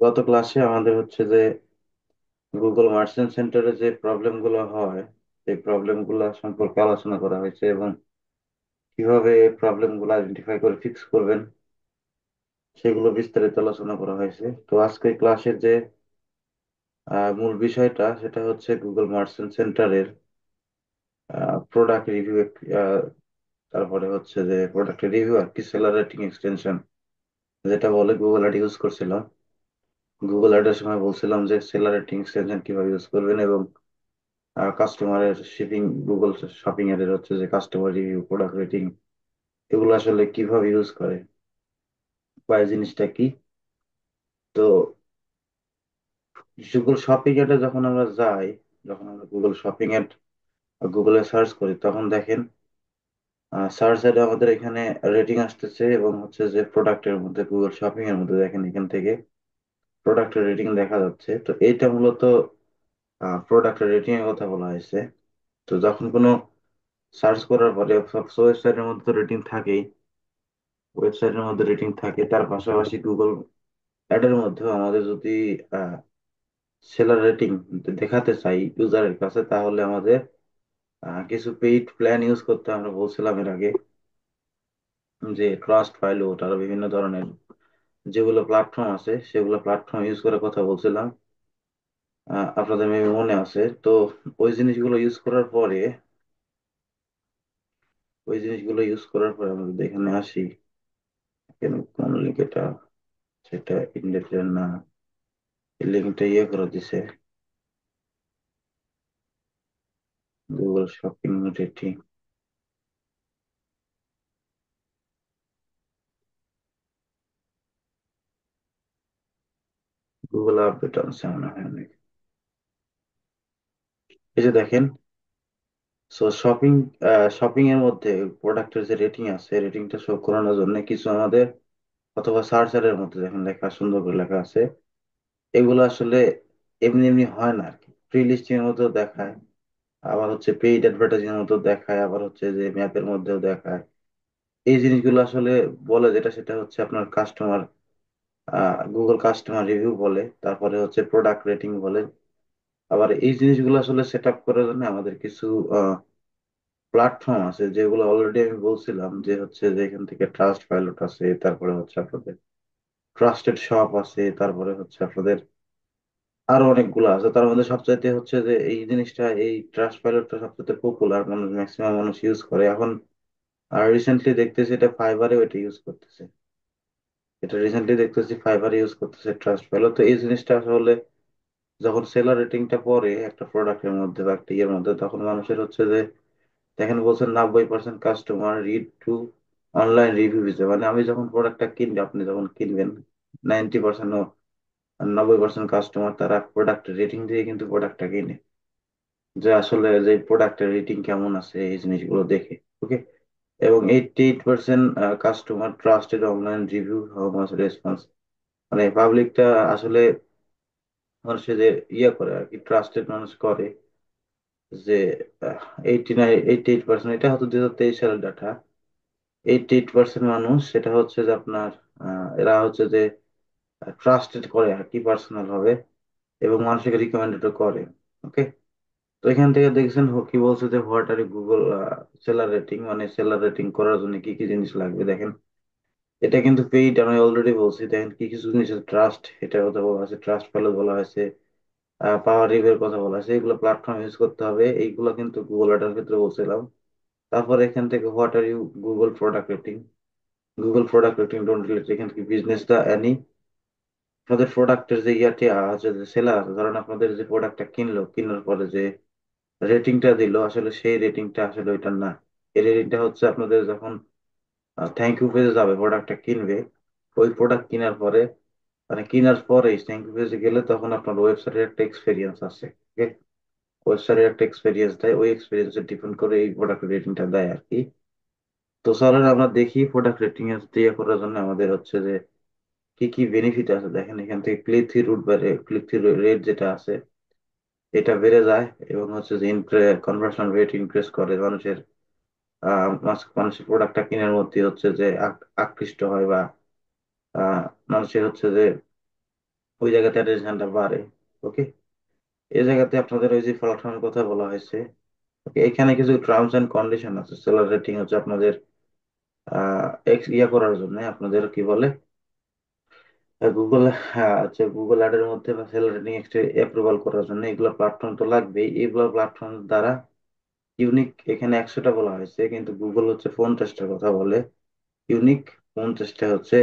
গত ক্লাসে আমাদের হচ্ছে যে গুগল মার্চেন্ট সেন্টারে যে প্রবলেম গুলো হয় এই প্রবলেম গুলো সম্পর্কে আলোচনা করা হয়েছে এবং কিভাবে এই প্রবলেম গুলো আইডেন্টিফাই করে ফিক্স করবেন সেগুলো বিস্তারিত আলোচনা করা হয়েছে। তো আজকে ক্লাসের যে মূল বিষয়টা সেটা হচ্ছে গুগল মার্চেন্ট সেন্টারের প্রোডাক্ট রিভিউ, তারপরে হচ্ছে যে প্রোডাক্টের রিভিউ আর কি সেলার রেটিং এক্সটেনশন যেটা বলে গুগল অ্যাড ইউজ করছিলাম। গুগল অ্যাডের সময় বলছিলাম যে সেলার রেটিং এক্সটেনশন কিভাবে ইউজ করবেন এবং কাস্টমারের শিপিং, গুগল শপিং এর হচ্ছে যে কাস্টমার রিভিউ, প্রোডাক্ট রেটিং এগুলো আসলে কিভাবে ইউজ করে বা এই জিনিসটা কি। তো গুগল শপিং এটে যখন আমরা যাই, যখন আমরা গুগল শপিং এট গুগলে সার্চ করি তখন দেখেন সার্চ এর আমাদের এখানে রেটিং আসতেছে এবং হচ্ছে যে প্রোডাক্টের মধ্যে গুগল শপিং এর মধ্যে দেখেন এখান থেকে প্রোডাক্টের রেটিং দেখা যাচ্ছে। তো এইটা মূলত প্রোডাক্টের রেটিং এর কথা বলা হয়েছে। তো যখন কোনো সার্চ করার পরে সব ওয়েবসাইটের মধ্যে তো রেটিং থাকেই, ওয়েবসাইটের মধ্যে রেটিং থাকে, তার পাশাপাশি গুগল অ্যাডের মধ্যেও আমাদের যদি সেলার রেটিং দেখাতে চাই ইউজারের কাছে তাহলে আমাদের কিছু পেইড প্ল্যান ইউজ করতে হয়। আমরা বলছিলাম এর আগে যে ট্রাস্ট ফাইল তারা বিভিন্ন ধরনের যেগুলো প্ল্যাটফর্ম আছে সেগুলো প্ল্যাটফর্ম ইউজ করার কথা বলছিলাম। আপনাদের মেবি মনে আছে তো। ওই জিনিসগুলো ইউজ করার পরে আমরা যদি এখানে আসি, এখানে কোন লিঙ্ক এটা, সেটা ইন্ডেক্সের না, লিঙ্কটা করে দিছে Google shopping rating. Google update আছে মনে হয় অনেক। এই যে দেখেন, সো শপিং শপিং এর মধ্যে প্রোডাক্টের যে রেটিং আছে রেটিংটা শো করানোর জন্য কিছু আমাদের, অথবা সার্চারের মধ্যে দেখেন লেখা সুন্দর করে লেখা আছে, এগুলো আসলে এমনি এমনি হয় না আর কি। ফ্রি লিস্টিং এর মধ্যেও দেখায়, আবার হচ্ছে পেইড অ্যাডভার্টাইজিং এর মধ্যেও দেখায়, আবার হচ্ছে যে ম্যাপের মধ্যেও দেখায়। এই জিনিসগুলো আসলে বলে যেটা সেটা হচ্ছে আপনার কাস্টমার, গুগল কাস্টমার রিভিউ বলে, তারপরে হচ্ছে প্রোডাক্ট রেটিং বলে। আবার এই জিনিসগুলো আসলে সেট আপ করার জন্য আমাদের কিছু প্ল্যাটফর্ম আছে যেগুলো অলরেডি আমি বলছিলাম যে হচ্ছে যে এখান থেকে ট্রাস্ট পাইলট আছে, তারপরে হচ্ছে আপনাদের ট্রাস্টেড শপ আছে, তারপরে হচ্ছে আপনাদের আরো অনেকগুলো আছে। তার মধ্যে সবচাইতে হচ্ছে যে এই জিনিসটা, এই ট্রাস্ট পাইলটটা সবচেয়ে পপুলার, মানুষ ম্যাক্সিমাম মানুষ ইউজ করে এখন। আর রিসেন্টলি দেখতেছি এটা ফাইবারেও এটা ইউজ করতেছে, এটা রিসেন্টলি দেখতেছি ফাইবার ইউজ করতেছে ট্রাস্ট পাইলট। তো এই জিনিসটা আসলে যখন সেলার রেটিংটা পড়ে একটা প্রোডাক্টের মধ্যে বা একটা ইয়ের মধ্যে তখন মানুষের হচ্ছে যে দেখেন বলছেন 90% customer read to online review হিসেবে, মানে আমি যখন প্রোডাক্টটা কিনবো, আপনি যখন কিনবেন 90% 90% কাস্টমার তারা প্রোডাক্ট রেটিং দিয়ে কিন্তু প্রোডাক্টটা কিনে, যে আসলে যে প্রোডাক্টের রেটিং কেমন আছে এই জিনিসগুলো দেখে। ওকে। এবং 88% customer trusted online review, how much response, মানে পাবলিকটা আসলে মানুষের যে করে আর কি, ট্রাস্টেড মানুষ করে যে 88% এটা হয়তো 2023 সালের ডাটা। 88% মানুষ সেটা হচ্ছে যে আপনার এরা হচ্ছে যে ট্রাস্টেড করে আর কি পার্সোনাল ভাবে, এবং মানুষকে রিকমেন্ডেড করে। ওকে। তো এখান থেকে দেখছেন কি বলছে যে what are Google seller rating, মানে সেলার রেটিং করার জন্য কি কি জিনিস লাগবে দেখেন। এটা কিন্তু পেইড, আমি অলরেডি বলছি। দেখেন কি কিছু জিনিস ট্রাস্ট, এটার কথা বলা আছে, ট্রাস্ট ফলো বলা হয়েছে, পাওয়ার রিভিউর কথা বলা আছে, এগুলো প্ল্যাটফর্ম ইউজ করতে হবে, এইগুলো কিন্তু গুগল এটার ক্ষেত্রে বলছিলাম। তারপর এখান থেকে what are you Google product rating, Google product rating don't relate, এখান থেকে বিজনেস দা এনি আপনাদের প্রোডাক্টের যে ইয়াতে আছে, যে সেলার আছে, ধরেন আপনাদের যে প্রোডাক্টটা কিনলো, কেনার পরে যে রেটিংটা দিল আসলে সেই রেটিংটা আসলে ওইটা না। এই রেটিংটা হচ্ছে আপনাদের যখন থ্যাংক ইউ পেজে যাবে প্রোডাক্টটা কিনবে, ওই প্রোডাক্ট কেনার পরে, মানে কেনার পরে থ্যাংক ইউ পেজে গেলে তখন আপনার ওয়েবসাইটের একটা এক্সপিরিয়েন্স আছে। ওয়েবসাইটের একটা এক্সপিরিয়েন্স দেয়, ওই এক্সপিরিয়েন্সে ডিপেন্ড করে এই প্রোডাক্ট রেটিংটা দেয় আর কি। তো চলেন আমরা দেখি প্রোডাক্ট রেটিং এর দিয়ে করার জন্য আমাদের হচ্ছে যে কি কি বেনিফিট আছে। দেখেন এখান থেকে ক্লিক থ্রু রুট বেড়ে, ক্লিক থ্রু রেট যেটা আছে এটা বেড়ে যায়, এবং হচ্ছে যে কনভার্সন রেট ইনক্রিজ করে, মানুষের মানুষের প্রোডাক্টটা কেনার মধ্যে হচ্ছে যে আকৃষ্ট হয়, বা আহ, মানুষের হচ্ছে যে ওই জায়গাতে অ্যাটেনশনটা বাড়ে। ওকে, এই জায়গাতে আপনাদের ওই যে প্ল্যাটফর্মের কথা বলা হয়েছে, ওকে, এখানে কিছু টার্মস এন্ড কন্ডিশন আছে। সেলার রেটিং হচ্ছে আপনাদের ইয়া করার জন্য, আপনাদের কি বলে, গুগল, হ্যাঁ আচ্ছা, গুগল অ্যাডের মধ্যে বা সেলার রেটিং অ্যাপ্রুভাল করার জন্য এগুলো প্ল্যাটফর্ম তো লাগবেই। এগুলো প্ল্যাটফর্ম দ্বারা ইউনিক, এখানে 100টা বলা হয়েছে কিন্তু গুগল হচ্ছে 50টার কথা বলে। ইউনিক 50টা হচ্ছে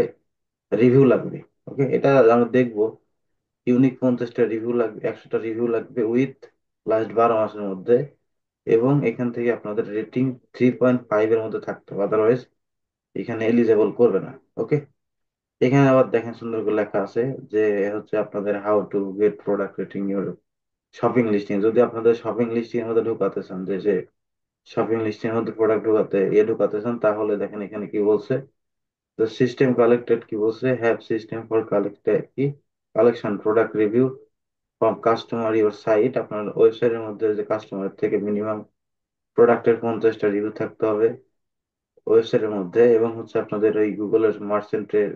রিভিউ লাগবে। ওকে, এটা আমরা দেখবো। ইউনিক 50টা রিভিউ লাগবে, 100টা রিভিউ লাগবে উইথ লাস্ট 12 মাসের মধ্যে। এবং এখান থেকে আপনাদের রেটিং 3.5 এর মধ্যে থাকতে হবে, আদারওয়াইজ এখানে এলিজেবল করবে না। ওকে, এখানে আবার দেখেন সুন্দর করে লেখা আছে যে হচ্ছে আপনাদের how to get product rating your shopping listing. যদি আপনাদের শপিং লিস্টিং এর মধ্যে ঢুকাতে চান, যে শপিং লিস্টিং এর মধ্যে প্রোডাক্ট ঢুকাতে চান, তাহলে দেখেন এখানে কি বলছে, the system collected কি বলছে, have system for collected কি collection product review from customer your site. আপনার ওয়েবসাইটের মধ্যে যে কাস্টমার থেকে মিনিমাম প্রোডাক্টের 50টা রিভিউ থাকতে হবে ওয়েবসাইটের মধ্যে, এবং হচ্ছে আপনাদের ওই গুগলের মার্চেন্টের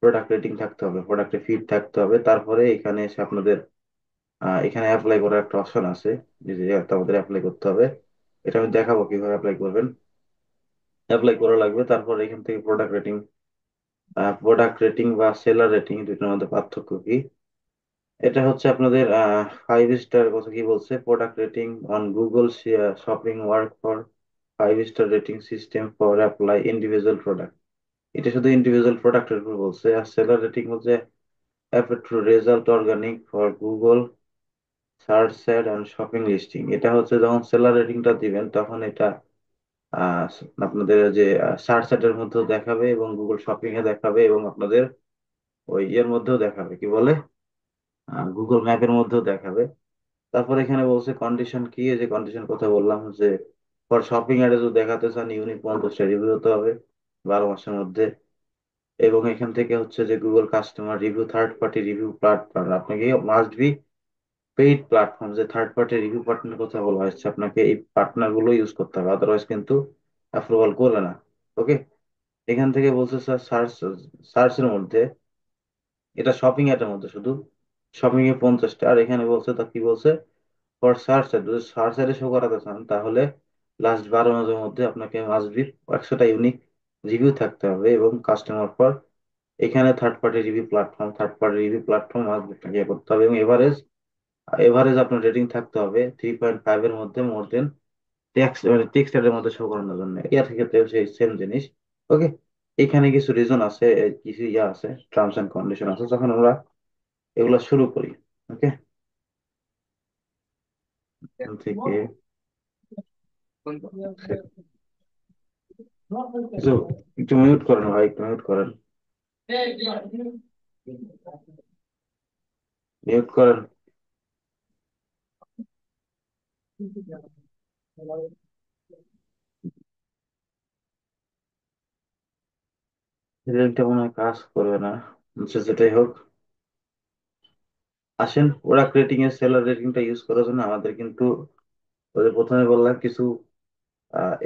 প্রোডাক্ট রেটিং থাকতে হবে, প্রোডাক্টের ফিড থাকতে হবে। তারপরে এখানে এসে আপনাদের এখানে অ্যাপ্লাই করার একটা অপশন আছে, যে একটা আমাদের অ্যাপ্লাই করতে হবে। এটা আমি দেখাবো কিভাবে অ্যাপ্লাই করবেন। অ্যাপ্লাই করা লাগবে, তারপর এখান থেকে প্রোডাক্ট রেটিং বা সেলার রেটিং দুটোর মধ্যে পার্থক্য কি। এটা হচ্ছে আপনাদের 5 স্টার কথা কি বলছে, product rating on Google shopping work for 5 star rating system for apply individual product. এটা শুধু ইন্ডিভিজুয়াল প্রোডাক্টের উপর বলছে। আর সেলার রেটিং হচ্ছে appended to result organic for Google search ad and shopping listing. এটা হচ্ছে যখন সেলার রেটিংটা দিবেন তখন এটা আহ, আপনাদের যে সার্চ অ্যাডের মধ্যেও দেখাবে এবং গুগল শপিং এ দেখাবে এবং আপনাদের ওই ইয়ের মধ্যেও দেখাবে, কি বলে, গুগল ম্যাপের মধ্যেও দেখাবে। তারপর এখানে বলছে কন্ডিশন কি, এই যে কন্ডিশন কথা বললাম যে ফর শপিং অ্যাডে যদি দেখাতে চান ইউনিক 50টা রিভিউ হতে হবে 12 মাসের মধ্যে। এবং এখান থেকে হচ্ছে যে Google customer review third party review platform, আপনাকে মাস্ট বি পেইড প্ল্যাটফর্ম, যে থার্ড পার্টি রিভিউ পার্টনার কথা বলা হচ্ছে, আপনাকে এই পার্টনার গুলো ইউজ করতে হবে, আদারওয়াইজ কিন্তু অ্যাপ্রুভাল করবে না। ওকে, এখান থেকে বলছে স্যার সার্চের মধ্যে, এটা শপিং এটার মধ্যে শুধু শপিং এ 50টা, আর এখানে বলছে তা কি বলছে, ফর সার্চ যদি সার্চ এ শো করাতে চান তাহলে লাস্ট 12 মাসের মধ্যে আপনাকে মাস্ট বি 100টা ইউনিক রিভিউ থাকতে হবে এবং কাস্টমার ফর, এখানে থার্ড পার্টি রিভিউ প্ল্যাটফর্ম ইয়ে করতে হবে, এবং এভারেজ এভারেজ আপনার রেটিং থাকতে হবে 3.5 এর মধ্যে, মোর দেন টেক্সট মানে টেক্সট এর মধ্যে শো করানোর জন্য। এর ক্ষেত্রে সেই সেম জিনিস। ওকে, এখানে কিছু রিজন আছে, কিছু ইয়া আছে, টার্মস এন্ড কন্ডিশন আছে, যখন আমরা এগুলা শুরু করি। ওকে, এখান থেকে একটু একটু মিউট করেন ভাই, একটু মিউট করেন, মিউট করেন। রেলটা মনে হয় কাজ করবে না। আচ্ছা, যেটাই হোক, আসেন প্রোডাক্ট রেটিং এর সেলার রেটিংটা ইউজ করার জন্য আমাদের কিন্তু ওই যে প্রথমে বললাম কিছু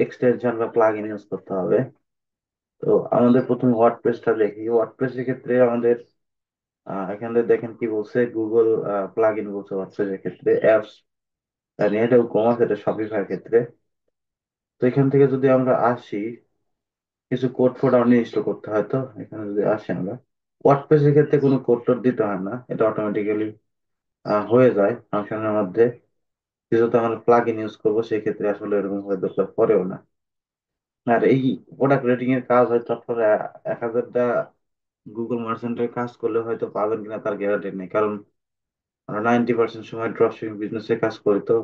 এক্সটেনশন বা প্লাগ ইন ইউজ করতে হবে। তো আমাদের প্রথমে ওয়ার্ডপ্রেসটা দেখি। ওয়ার্ডপ্রেসের ক্ষেত্রে আমাদের এখানে দেখেন কি বলছে, গুগল প্লাগ ইন বলছে ওয়ার্ডপ্রেসের ক্ষেত্রে অ্যাপস, এটাও কমার্স, এটা শপিফাই ক্ষেত্রে। তো এখান থেকে যদি আমরা আসি, কিছু কোড ফোড ইনস্টল করতে হয়। তো এখানে যদি আসি আমরা, ওয়ার্ডপ্রেসের ক্ষেত্রে কোনো কোড টোড দিতে হয় না, এটা অটোমেটিক্যালি হয়ে যায় ফাংশনের মধ্যে। যেহেতু আমরা প্লাগ ইন ইউজ করবো সেই ক্ষেত্রে আসলে এরকম হয়ে দরকার পড়েও না। আর এই প্রোডাক্ট রেটিং এর কাজ হয়তো আপনারা 1000টা গুগল মার্চেন্টের কাজ করলে হয়তো পাবেন কিনা তার গ্যারান্টি নেই, কারণ আমরা 90% সময় ড্রপ শিপিং বিজনেসে কাজ করি। তো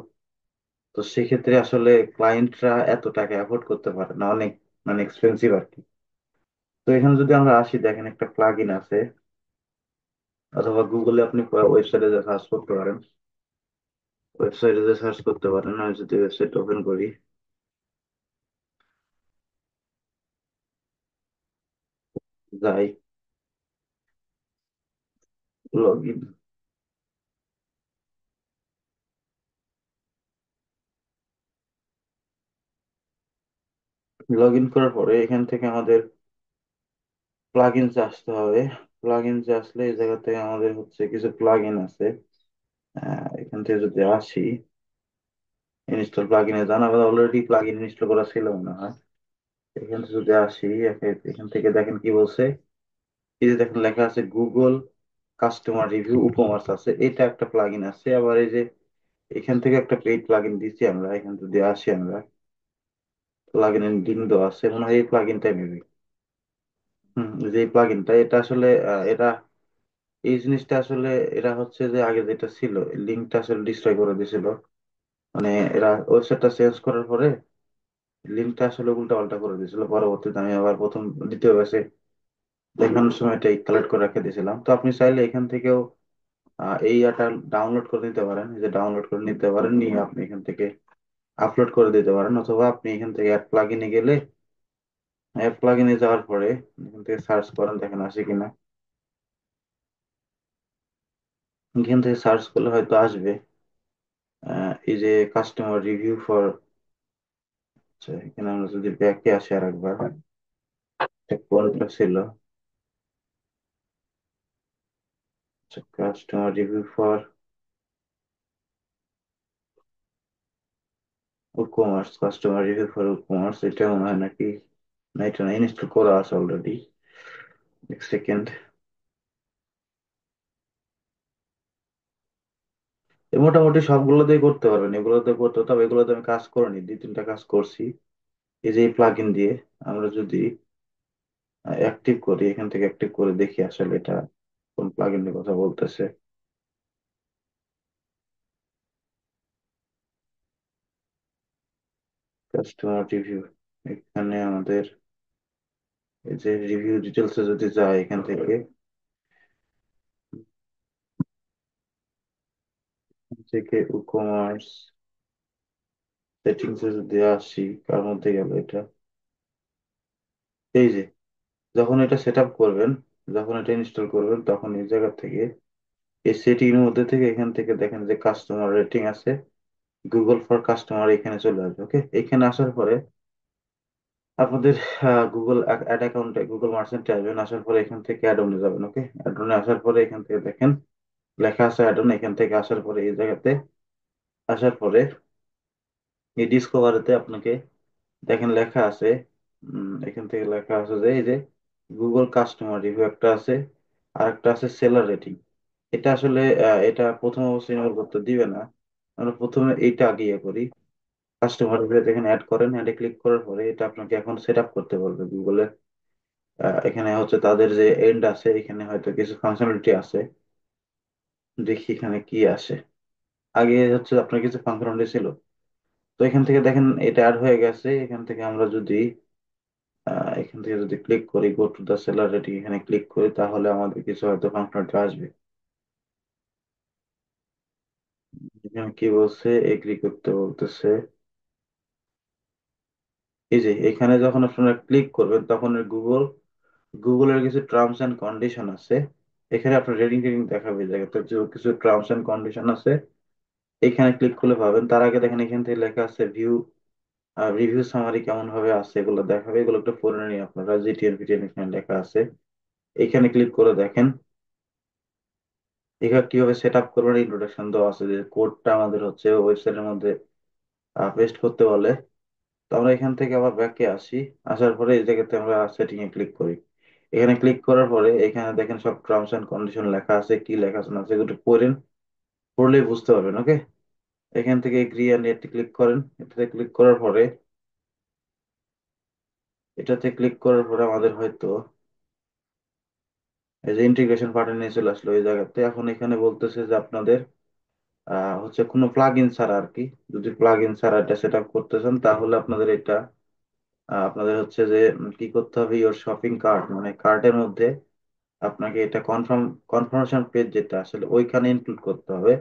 তো সেক্ষেত্রে আসলে ক্লায়েন্টরা এত টাকা অ্যাফোর্ড করতে পারে না, অনেক মানে এক্সপেন্সিভ আর কি। তো এখানে যদি আমরা আসি, দেখেন একটা প্লাগ ইন আছে, অথবা গুগলে আপনি ওয়েবসাইটে যে সার্চ করতে পারেন, ওয়েবসাইটে যে সার্চ করতে পারেন। আমি যদি ওয়েবসাইট ওপেন করি, যাই, লগ ইন, লগ ইন করার পরে এখান থেকে আমাদের প্লাগইনসে আসতে হবে। প্লাগইন যে আসলে এই জায়গা থেকে আমাদের হচ্ছে কিছু প্লাগইন আছে। এখান থেকে যদি আসি, ইনস্টল প্লাগইনে যান, আমাদের অলরেডি প্লাগইন ইনস্টল করা ছিল মনে হয়। এখান থেকে যদি আসি, এখান থেকে দেখেন কি বলছে। এই যে দেখেন লেখা আছে গুগল কাস্টমার রিভিউ উপমার্স আছে, এটা একটা প্লাগইন আছে। আবার এই যে এখান থেকে একটা পেইড প্লাগইন দিচ্ছি আমরা, এখান থেকে যদি আসি আমরা, প্লাগইনের লিঙ্ক দেওয়া আছে মনে হয়, এই প্লাগইনটাই মেবি। যে প্লাগইনটা এটা আসলে এটা এই জিনিসটা আসলে এরা হচ্ছে যে আগে যেটা ছিল লিঙ্কটা আসলে ডিস্ট্রয় করে দিয়েছিল। মানে এরা ওয়েবসাইটটা চেঞ্জ করার পরে লিঙ্কটা আসলে উল্টা পাল্টা করে দিয়েছিল। পরবর্তীতে আমি আবার প্রথম দ্বিতীয় ব্যাচে দেখানোর সময় এটা কালেক্ট করে রেখে দিয়েছিলাম। তো আপনি চাইলে এখান থেকেও এই ইয়াটা ডাউনলোড করে নিতে পারেন, এই যে ডাউনলোড করে নিতে পারেন, নিয়ে আপনি এখান থেকে আপলোড করে দিতে পারেন। অথবা আপনি এখান থেকে অ্যাড প্লাগইনে গেলে অ্যাড প্লাগইনে যাওয়ার পরে এখান থেকে সার্চ করেন, দেখেন আসে কিনা। এখান থেকে সার্চ করলে হয়তো আসবে। এই যে কাস্টমার রিভিউ ফর, আচ্ছা এখানে আমরা যদি ব্যাকে আসি আর একবার, এটা কোনটা ছিল, আচ্ছা customer review for commerce, customer review for commerce, এটা মনে হয় নাকি, না এটা না, ইনস্টল করা আছে অলরেডি। এক সেকেন্ড। মোটামুটি সবগুলোতেই করতে পারবেন, এগুলোতে করতে, তবে এগুলোতে আমি কাজ করিনি, দুই তিনটা কাজ করছি। এই যে এই প্লাগইন দিয়ে আমরা যদি অ্যাক্টিভ করি, এখান থেকে অ্যাক্টিভ করে দেখি আসলে এটা কোন প্লাগইনের কথা বলতেছে। কাস্টমার রিভিউ, এখানে আমাদের এই যে রিভিউ ডিটেলসে যদি যায় এখান থেকে ই কমার্স সেটিংসে যদি আসি, কার মধ্যে গেল এটা, এই যে যখন এটা সেট আপ করবেন, যখন এটা ইনস্টল করবেন, তখন এই জায়গা থেকে এই সেটিং এর মধ্যে থেকে এখান থেকে দেখেন যে কাস্টমার রেটিং আছে, গুগল ফর কাস্টমার এখানে চলে আসবে। ওকে, এখানে আসার পরে আপনাদের গুগল অ্যাড অ্যাকাউন্টে, গুগল মার্চেন্টে আসবেন। আসার পরে এখান থেকে অ্যাড অনে যাবেন। ওকে, অ্যাড অনে আসার পরে এখান থেকে দেখেন লেখা আছে অ্যাড অন, এখান থেকে আসার পরে এই জায়গাতে আসার পরে এই ডিসকভারিতে আপনাকে দেখেন লেখা আছে, এখান থেকে লেখা আছে যে এই যে গুগল কাস্টমার রিভিউ একটা আছে, আর একটা আছে সেলার রেটিং। এটা আসলে এটা প্রথম অবস্থায় ইনভলভ করতে দিবে না। আমরা প্রথমে এইটা আগে ইয়ে করি, কাস্টমার রিভিউ এখানে অ্যাড করেন, অ্যাডে ক্লিক করার পরে এটা আপনাকে এখন সেট আপ করতে বলবে গুগলে। এখানে হচ্ছে তাদের যে এন্ড আছে, এখানে হয়তো কিছু ফাংশনালিটি আছে, দেখি এখানে কি আসে। আগে হচ্ছে আপনার কিছু ফাংশনালিটি ছিল, তো এখান থেকে দেখেন এটা অ্যাড হয়ে গেছে। এখান থেকে আমরা যদি এখান থেকে যদি ক্লিক করি go to the seller rating, এখানে ক্লিক করি, তাহলে আমাদের কিছু হয়তো ফাংশনালিটি আসবে। এখানে কি বলছে, এগ্রি করতে বলতেছে। এই যে এখানে যখন আপনারা ক্লিক করবেন, তখন গুগল, গুগলের কিছু টার্মস এন্ড কন্ডিশন আছে। এখানে আপনার রেটিং টেটিং দেখাবে, এই জায়গাতে যে কিছু টার্মস এন্ড কন্ডিশন আছে, এখানে ক্লিক করলে পাবেন। তার আগে দেখেন এখান থেকে লেখা আছে ভিউ, রিভিউ সামারি কেমন ভাবে আছে এগুলো দেখাবে, এগুলো একটু পড়ে নিন আপনারা, জিটিএন ফিটিএন এখানে লেখা আছে। এখানে ক্লিক করে দেখেন এখানে কিভাবে সেট আপ করবেন, ইন্ট্রোডাকশন দেওয়া আছে, যে কোডটা আমাদের হচ্ছে ওয়েবসাইটের মধ্যে পেস্ট করতে বলে। তো আমরা এখান থেকে আবার ব্যাকে আসি, আসার পরে এই জায়গাতে আমরা সেটিং এ ক্লিক করি। এখানে ক্লিক করার পরে এখানে দেখেন সব টার্মস এন্ড কন্ডিশন লেখা আছে, কি লেখা আছে না আছে এগুলো পড়েন, পড়লেই বুঝতে পারবেন। ওকে, এখান থেকে এগ্রি এন্ড এতে ক্লিক করেন। এটাতে ক্লিক করার পরে, এটাতে ক্লিক করার পরে আমাদের হয়তো এই যে ইন্টিগ্রেশন পার্টে নিয়ে চলে আসলো এই জায়গাতে। এখন এখানে বলতেছে যে আপনাদের হচ্ছে কোনো প্লাগ ইন ছাড়া আর কি, যদি প্লাগ ইন ছাড়া এটা সেট আপ করতে চান, তাহলে আপনাদের এটা আপনাদের হচ্ছে যে কি করতে হবে, ইওর শপিং কার্ট মানে কার্টের মধ্যে আপনাকে এটা কনফার্মেশন পেজ যেটা আসলে ওইখানে ইনক্লুড করতে হবে।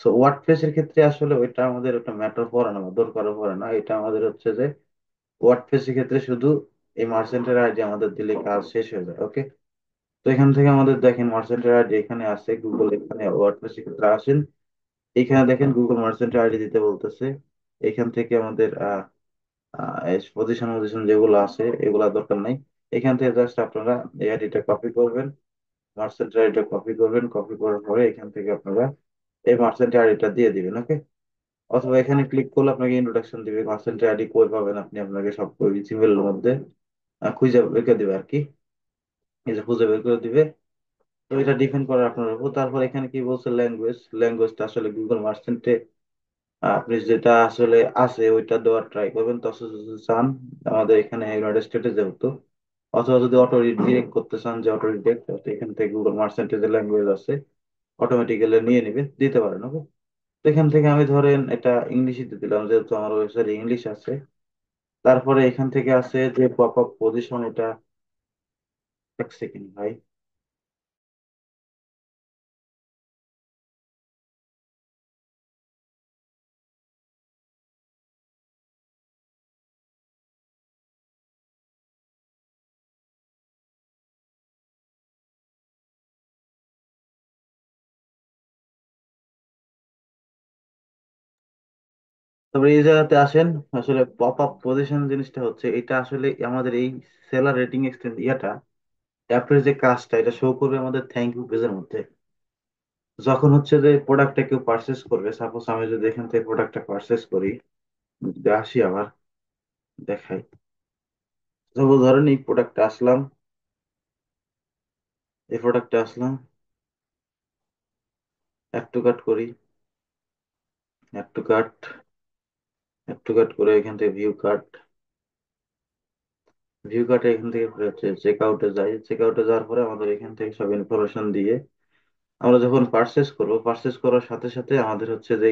সো ওয়ার্ডপ্রেস এর ক্ষেত্রে আসলে ওইটা আমাদের একটা ম্যাটার পড়ে না বা দরকারও পড়ে না। এটা আমাদের হচ্ছে যে ওয়ার্ডপ্রেস এর ক্ষেত্রে শুধু এই মার্চেন্টের আইডি আমাদের দিলে কাজ শেষ হয়ে যায়। ওকে, তো এখান থেকে আমাদের দেখেন মার্চেন্টের আইডি এখানে আছে, গুগল এখানে ওয়ার্ডপ্রেস এর ক্ষেত্রে আসেন, এখানে দেখেন গুগল মার্চেন্টের আইডি দিতে বলতেছে। এখান থেকে আমাদের পজিশন পজিশন যেগুলো আছে এগুলা দরকার নাই। এখান থেকে জাস্ট আপনারা এই আইডিটা কপি করবেন, মার্চেন্ট আইডিটা কপি করবেন, কপি করার পরে এখান থেকে আপনারা এই মার্চেন্ট আইডিটা দিয়ে দিবেন, ওকে। অথবা এখানে ক্লিক করলে আপনাকে ইন্ট্রোডাকশন দিবে, মার্চেন্ট আইডি কই পাবেন আপনি, আপনাকে সব জিমেলের মধ্যে খুঁজে বের করে দিবে আর কি। এই যে খুঁজে বের করে দিবে। তো এটা ডিফেন্ড করার আপনার উপর। তারপর এখানে কি বলছে, ল্যাঙ্গুয়েজ, ল্যাঙ্গুয়েজটা আসলে গুগল মার্চেন্টে আপনি যেটা আসলে আছে ওইটা দেওয়ার ট্রাই করবেন। তো যদি চান আমাদের এখানে ইউনাইটেড স্টেটে যেহেতু, অথবা যদি অটো ডিরেক্ট করতে চান যে অটো ডিরেক্ট, এখান থেকে গুগল মার্চেন্টে যে ল্যাঙ্গুয়েজ আছে অটোমেটিক্যালি নিয়ে নিবে, দিতে পারেন, ওকে। তো এখান থেকে আমি ধরেন এটা ইংলিশে দিয়ে দিলাম যেহেতু আমার ওয়েবসাইটে ইংলিশ আছে। তারপরে এখান থেকে আছে যে পপ আপ পজিশন, এটা এক সেকেন্ড ভাই। তারপরে এই জায়গাতে আসেন। আসলে পপ আপ পজিশন জিনিসটা হচ্ছে এটা আসলে আমাদের এই সেলার রেটিং এক্সটেন্ড ইয়াটা অ্যাপের যে কাজটা এটা শো করবে আমাদের থ্যাংক ইউ পেজের মধ্যে। যখন হচ্ছে যে প্রোডাক্টটা কেউ পারচেস করবে, সাপোজ আমি যদি এখান থেকে প্রোডাক্টটা পারচেস করি, যদি আসি আবার দেখাই, সাপোজ ধরেন এই প্রোডাক্টটা আসলাম, এই প্রোডাক্টটা আসলাম, অ্যাড টু কার্ট করি, add to cart, add to cart করে এখান থেকে ভিউ কার্ট, ভিউ কার্টে এখান থেকে হচ্ছে চেক আউটে যাই, চেক আউটে যাওয়ার পরে আমাদের এখান থেকে সব ইনফরমেশন দিয়ে আমরা যখন পারচেস করব, পারচেস করার সাথে সাথে আমাদের হচ্ছে যে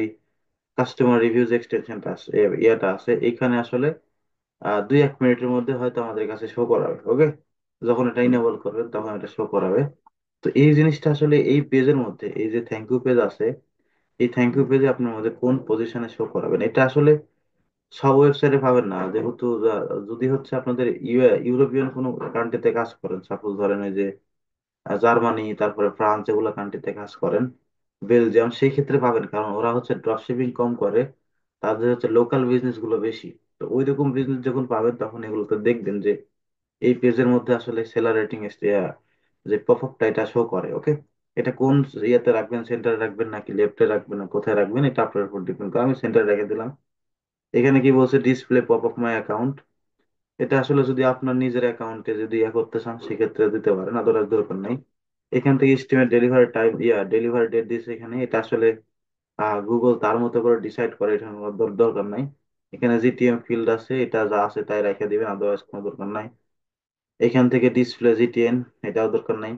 কাস্টমার রিভিউজ এক্সটেনশনটা আছে, ইয়াটা আছে এখানে আসলে 2-1 মিনিটের মধ্যে হয়তো আমাদের কাছে শো করাবে, ওকে। যখন এটা ইনেবল করবেন তখন এটা শো করাবে। তো এই জিনিসটা আসলে এই পেজের মধ্যে, এই যে থ্যাংক ইউ পেজ আছে, এই থ্যাংক ইউ পেজে আপনার মধ্যে কোন পজিশনে শো করাবেন এটা আসলে সব ওয়েবসাইটে পাবেন না। যেহেতু যদি হচ্ছে আপনাদের ইউরোপিয়ান কোনো কান্ট্রিতে কাজ করেন, সাপোজ ধরেন এই যে জার্মানি, তারপরে ফ্রান্স, এগুলো কান্ট্রিতে কাজ করেন, বেলজিয়াম, সেই ক্ষেত্রে পাবেন, কারণ ওরা হচ্ছে ড্রপ শিপিং কম করে, তাদের হচ্ছে লোকাল বিজনেস গুলো বেশি। তো ওই রকম বিজনেস যখন পাবেন তখন এগুলোতে দেখবেন যে এই পেজের মধ্যে আসলে সেলার রেটিং যে পপ আপটা এটা শো করে, ওকে। এটা কোন ইয়েতে রাখবেন, সেন্টারে রাখবেন নাকি লেফটে রাখবেন না কোথায় রাখবেন, এটা আপনার উপর ডিপেন্ড করে। আমি সেন্টারে রেখে দিলাম। এখানে কি বলছে, display pop up my account, এটা আসলে যদি আপনার নিজের অ্যাকাউন্টে যদি ইয়ে করতে চান সেক্ষেত্রে দিতে পারেন, আদারওয়াইজ দরকার নাই। এখান থেকে estimate delivery time, delivery date দিয়েছে এখানে, এটা আসলে গুগল তার মতো করে ডিসাইড করে, এটা আমার দরকার নাই। এখানে জিটিএম ফিল্ড আছে, এটা যা আছে তাই রেখে দিবেন, আদারওয়াইজ কোনো দরকার নাই। এখান থেকে ডিসপ্লে জিটিএন, এটাও দরকার নাই।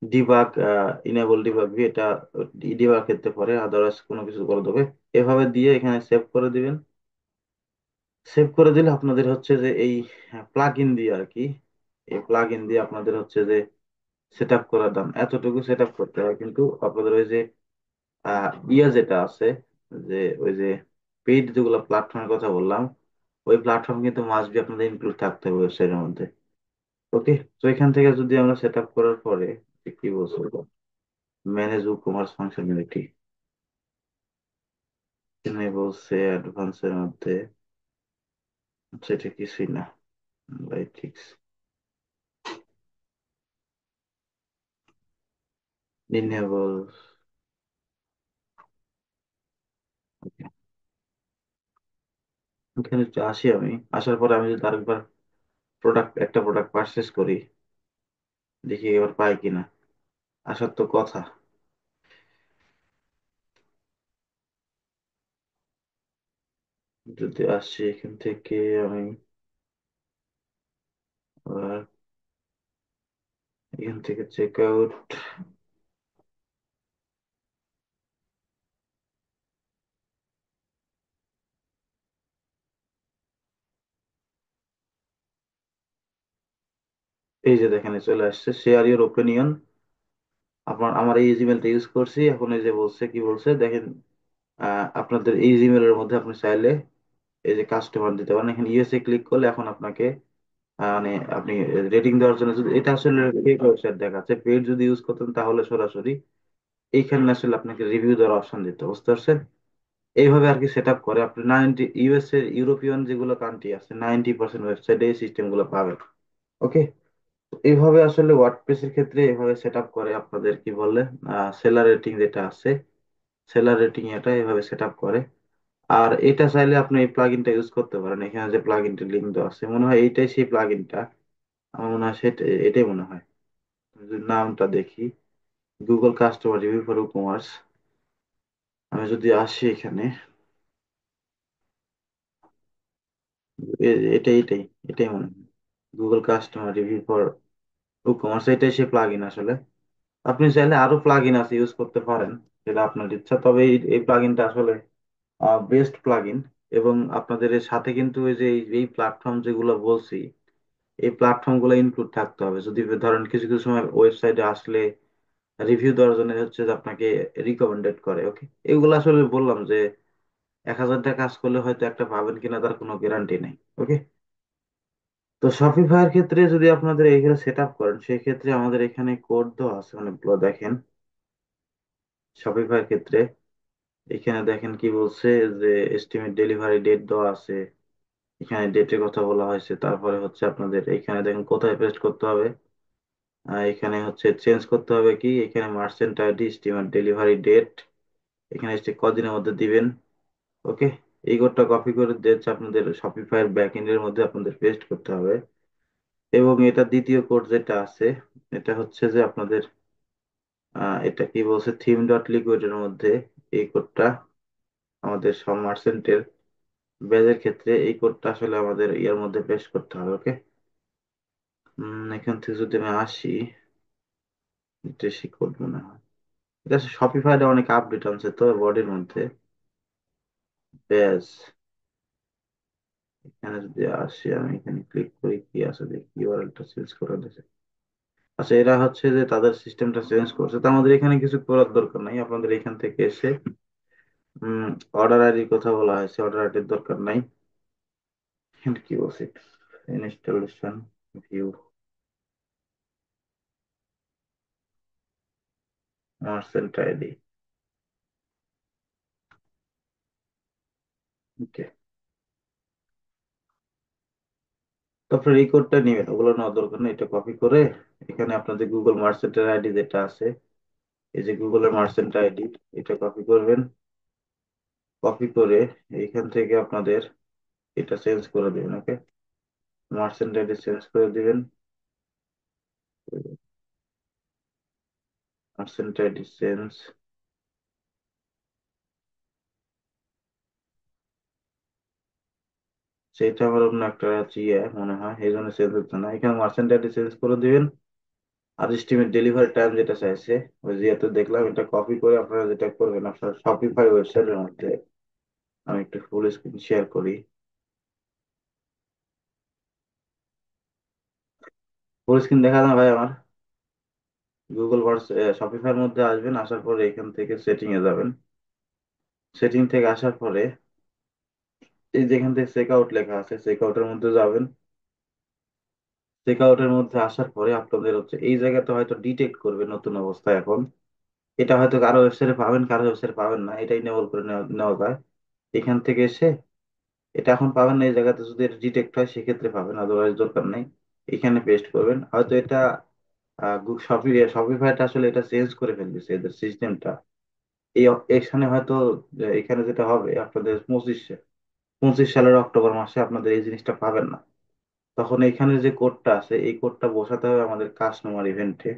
ডিবাগ, ইনেবল ডিবাগ ভি, এটা ডিবাগ ক্ষেত্রে পরে, আদারওয়াইজ কোনো কিছু করে দেবে। এভাবে দিয়ে এখানে সেভ করে দিবেন। সেভ করে দিলে আপনাদের হচ্ছে যে এই প্লাগ ইন দিয়ে আর কি, এই প্লাগ ইন দিয়ে আপনাদের হচ্ছে যে সেট আপ করার দাম এতটুকু সেট আপ করতে হয়, কিন্তু আপনাদের ওই যে যেটা আছে, যে ওই যে পেইড যেগুলো প্ল্যাটফর্মের কথা বললাম, ওই প্ল্যাটফর্ম কিন্তু মাস্ট বি আপনাদের ইনক্লুড থাকতে হবে ওয়েবসাইটের মধ্যে, ওকে। তো এখান থেকে যদি আমরা সেট আপ করার পরে কি বলবো, ম্যানেজ ই কমার্স ফাংশনালিটি, এখানে বলছে অ্যাডভান্সের মধ্যে, সেটা কিছুই না, লাইটিক্স, রিনিউয়েবল, এখানে একটু আসি। আমি আসার পরে আমি যদি আরেকবার একটা প্রোডাক্ট পারচেস করি, দেখি এবার পাই কিনা, আসার তো কথা। যদি আসি এখান থেকে আমি আবার এখান থেকে চেক আউট, এই যে দেখেন চলে আসছে শেয়ার ইউর ওপিনিয়ন। আমার এই জিমেলটা ইউজ করছি, এখন এই যে বলছে কি বলছে দেখেন, আপনাদের এই জিমেলের মধ্যে আপনি চাইলে এই যে কাস্টমার দিতে পারেন। এখানে ইউএসএ ক্লিক করলে এখন আপনাকে মানে আপনি রেটিং দেওয়ার জন্য, যদি এটা আসলে ফেক ওয়েবসাইট দেখাচ্ছে, পেড যদি ইউজ করতেন তাহলে সরাসরি এইখানে আসলে আপনাকে রিভিউ দেওয়ার অপশন দিতে, বুঝতে পারছেন। এইভাবে আর কি সেট আপ করে আপনি ইউএস এর ইউরোপিয়ান যেগুলো কান্ট্রি আছে 90% ওয়েবসাইটে এই সিস্টেম গুলো পাবেন, ওকে। এইভাবে আসলে ওয়ার্ডপ্রেসের ক্ষেত্রে এভাবে সেট আপ করে আপনাদের কি বললে সেলার রেটিং যেটা আছে, সেলার রেটিং এটা এভাবে সেট আপ করে। আর এটা চাইলে আপনি এই প্লাগইনটা ইউজ করতে পারেন, এখানে যে প্লাগইনটির লিঙ্ক দেওয়া আছে মনে হয় এইটাই সেই প্লাগইনটা। আমার মনে হয় সেটা, এটাই মনে হয়। যদি নামটা দেখি, Google customer review for commerce, আমি যদি আসি এখানে, এটাই এটাই এটাই মনে হয়, Google customer review for commerce, এটাই সেই প্লাগইন আসলে। আপনি চাইলে আরো প্লাগইন আছে ইউজ করতে পারেন, সেটা আপনার ইচ্ছা, তবে এই প্লাগইনটা আসলে বেস্ট প্লাগইন। এবং আপনাদের এর সাথে কিন্তু এই যে এই প্ল্যাটফর্ম যেগুলো বলছি, এই প্ল্যাটফর্ম গুলো ইনক্লুড থাকতে হবে। যদি ধরেন কিছু কিছু সময় ওয়েবসাইটে আসলে রিভিউ দেওয়ার জন্য হচ্ছে যে আপনাকে রিকমেন্ডেড করে, ওকে, এগুলো আসলে বললাম যে 1,000 টাকা কাজ করলে হয়তো একটা পাবেন কিনা তার কোনো গ্যারান্টি নেই, ওকে। তো শপিফাইয়ের ক্ষেত্রে যদি আপনাদের এইখানে সেট আপ করেন, সেই ক্ষেত্রে আমাদের এখানে কোড দেওয়া আছে অনেকগুলো, দেখেন শপিফাইয়ের ক্ষেত্রে এখানে দেখেন কি বলছে, যে এস্টিমেট ডেলিভারি ডেট দেওয়া আছে, এখানে ডেটের কথা বলা হয়েছে। তারপরে হচ্ছে আপনাদের এখানে দেখেন কোথায় পেস্ট করতে হবে, এখানে হচ্ছে চেঞ্জ করতে হবে কি, এখানে merchant ID, estimate delivery date, এখানে কদিনের মধ্যে দিবেন, ওকে। এই কোডটা কপি করে দিচ্ছে আপনাদের শপিফাইয়ের ব্যাকএন্ডের মধ্যে আপনাদের পেস্ট করতে হবে। এবং এটা দ্বিতীয় কোড যেটা আছে, এটা হচ্ছে যে আপনাদের এটা কি বলছে, থিম ডট লিকুইডের মধ্যে এই কোডটা আমাদের সব মার্চেন্টের ব্যাজের ক্ষেত্রে এই কোডটা আসলে আমাদের ইয়ার মধ্যে পেস্ট করতে হবে, ওকে। এখান থেকে যদি আমি আসি, এটা সেই কোড মনে হয়, এটা শপিফাইটা অনেক আপডেট আনছে তো বডির মধ্যে, ব্যাস। এখানে যদি আসি, আমি এখানে ক্লিক করি, কি আছে দেখি, ইউআরএলটা চেঞ্জ করে দিয়েছে। আচ্ছা, এরা হচ্ছে যে তাদের সিস্টেমটা চেঞ্জ করছে, তো আমাদের এখানে কিছু করার দরকার নাই। আপনাদের এখান থেকে এসে অর্ডার আইডির কথা বলা হয়েছে, অর্ডার আইডির দরকার নাই। এখানে কি বলছে, ইনস্টলেশন ভিউ মার্চেন্ট আইডি, ওকে। তারপরে এই কোডটা নেবেন, ওগুলো নেওয়ার দরকার নেই, এটা কপি করে এখানে আপনাদের গুগল মার্চেন্টের আইডি যেটা আছে, এই যে গুগলের মার্চেন্ট আইডি, এটা কপি করবেন। কপি করে এইখান থেকে আপনাদের এটা চেঞ্জ করে দিবেন, ওকে। মার্চেন্ট আইডি চেঞ্জ করে দিবেন, মার্চেন্ট আইডি চেঞ্জ, সেটা আমার অন্য একটা ইয়ে মনে হয়, এই জন্য চেঞ্জ হচ্ছে না। এখানে মার্চেন্ট আইডি চেঞ্জ করে দিবেন। আর এস্টিমেট ডেলিভারি টাইম যেটা চাইছে, ওই যেহেতু দেখলাম, এটা কপি করে আপনারা যেটা করবেন আপনার শপিফাই ওয়েবসাইটের মধ্যে, আমি একটু ফুল স্ক্রিন শেয়ার করি। ফুল স্ক্রিন দেখা না ভাই আমার, গুগল শপিফাইয়ের মধ্যে আসবেন, আসার পরে এখান থেকে সেটিং এ যাবেন। সেটিং থেকে আসার পরে এই যেখান থেকে চেক আউট লেখা আছে, চেক আউটের মধ্যে যাবেন। চেক আউটের মধ্যে আসার পরে আপনাদের হচ্ছে এই জায়গাতে হয়তো ডিটেক্ট করবে নতুন অবস্থায় এখন, এটা হয়তো কারো ওয়েবসাইটে পাবেন, কারো ওয়েবসাইটে পাবেন না, এটাই নেবল করে নেওয়া নেওয়া যায়। এখান থেকে এসে এটা এখন পাবেন না, এই জায়গাতে যদি এটা ডিটেক্ট হয় সেক্ষেত্রে পাবেন, আদারওয়াইজ দরকার নেই। এখানে পেস্ট করবেন, হয়তো এটা শপিফাইটা আসলে এটা চেঞ্জ করে ফেলতেছে এদের সিস্টেমটা। এখানে হয়তো এখানে যেটা হবে আপনাদের 25 সালের অক্টোবর মাসে আপনাদের এই জিনিসটা পাবেন না। তখন এখানে যে কোডটা আছে, এই কোডটা বসাতে হবে আমাদের কাস্টমার ইভেন্টে,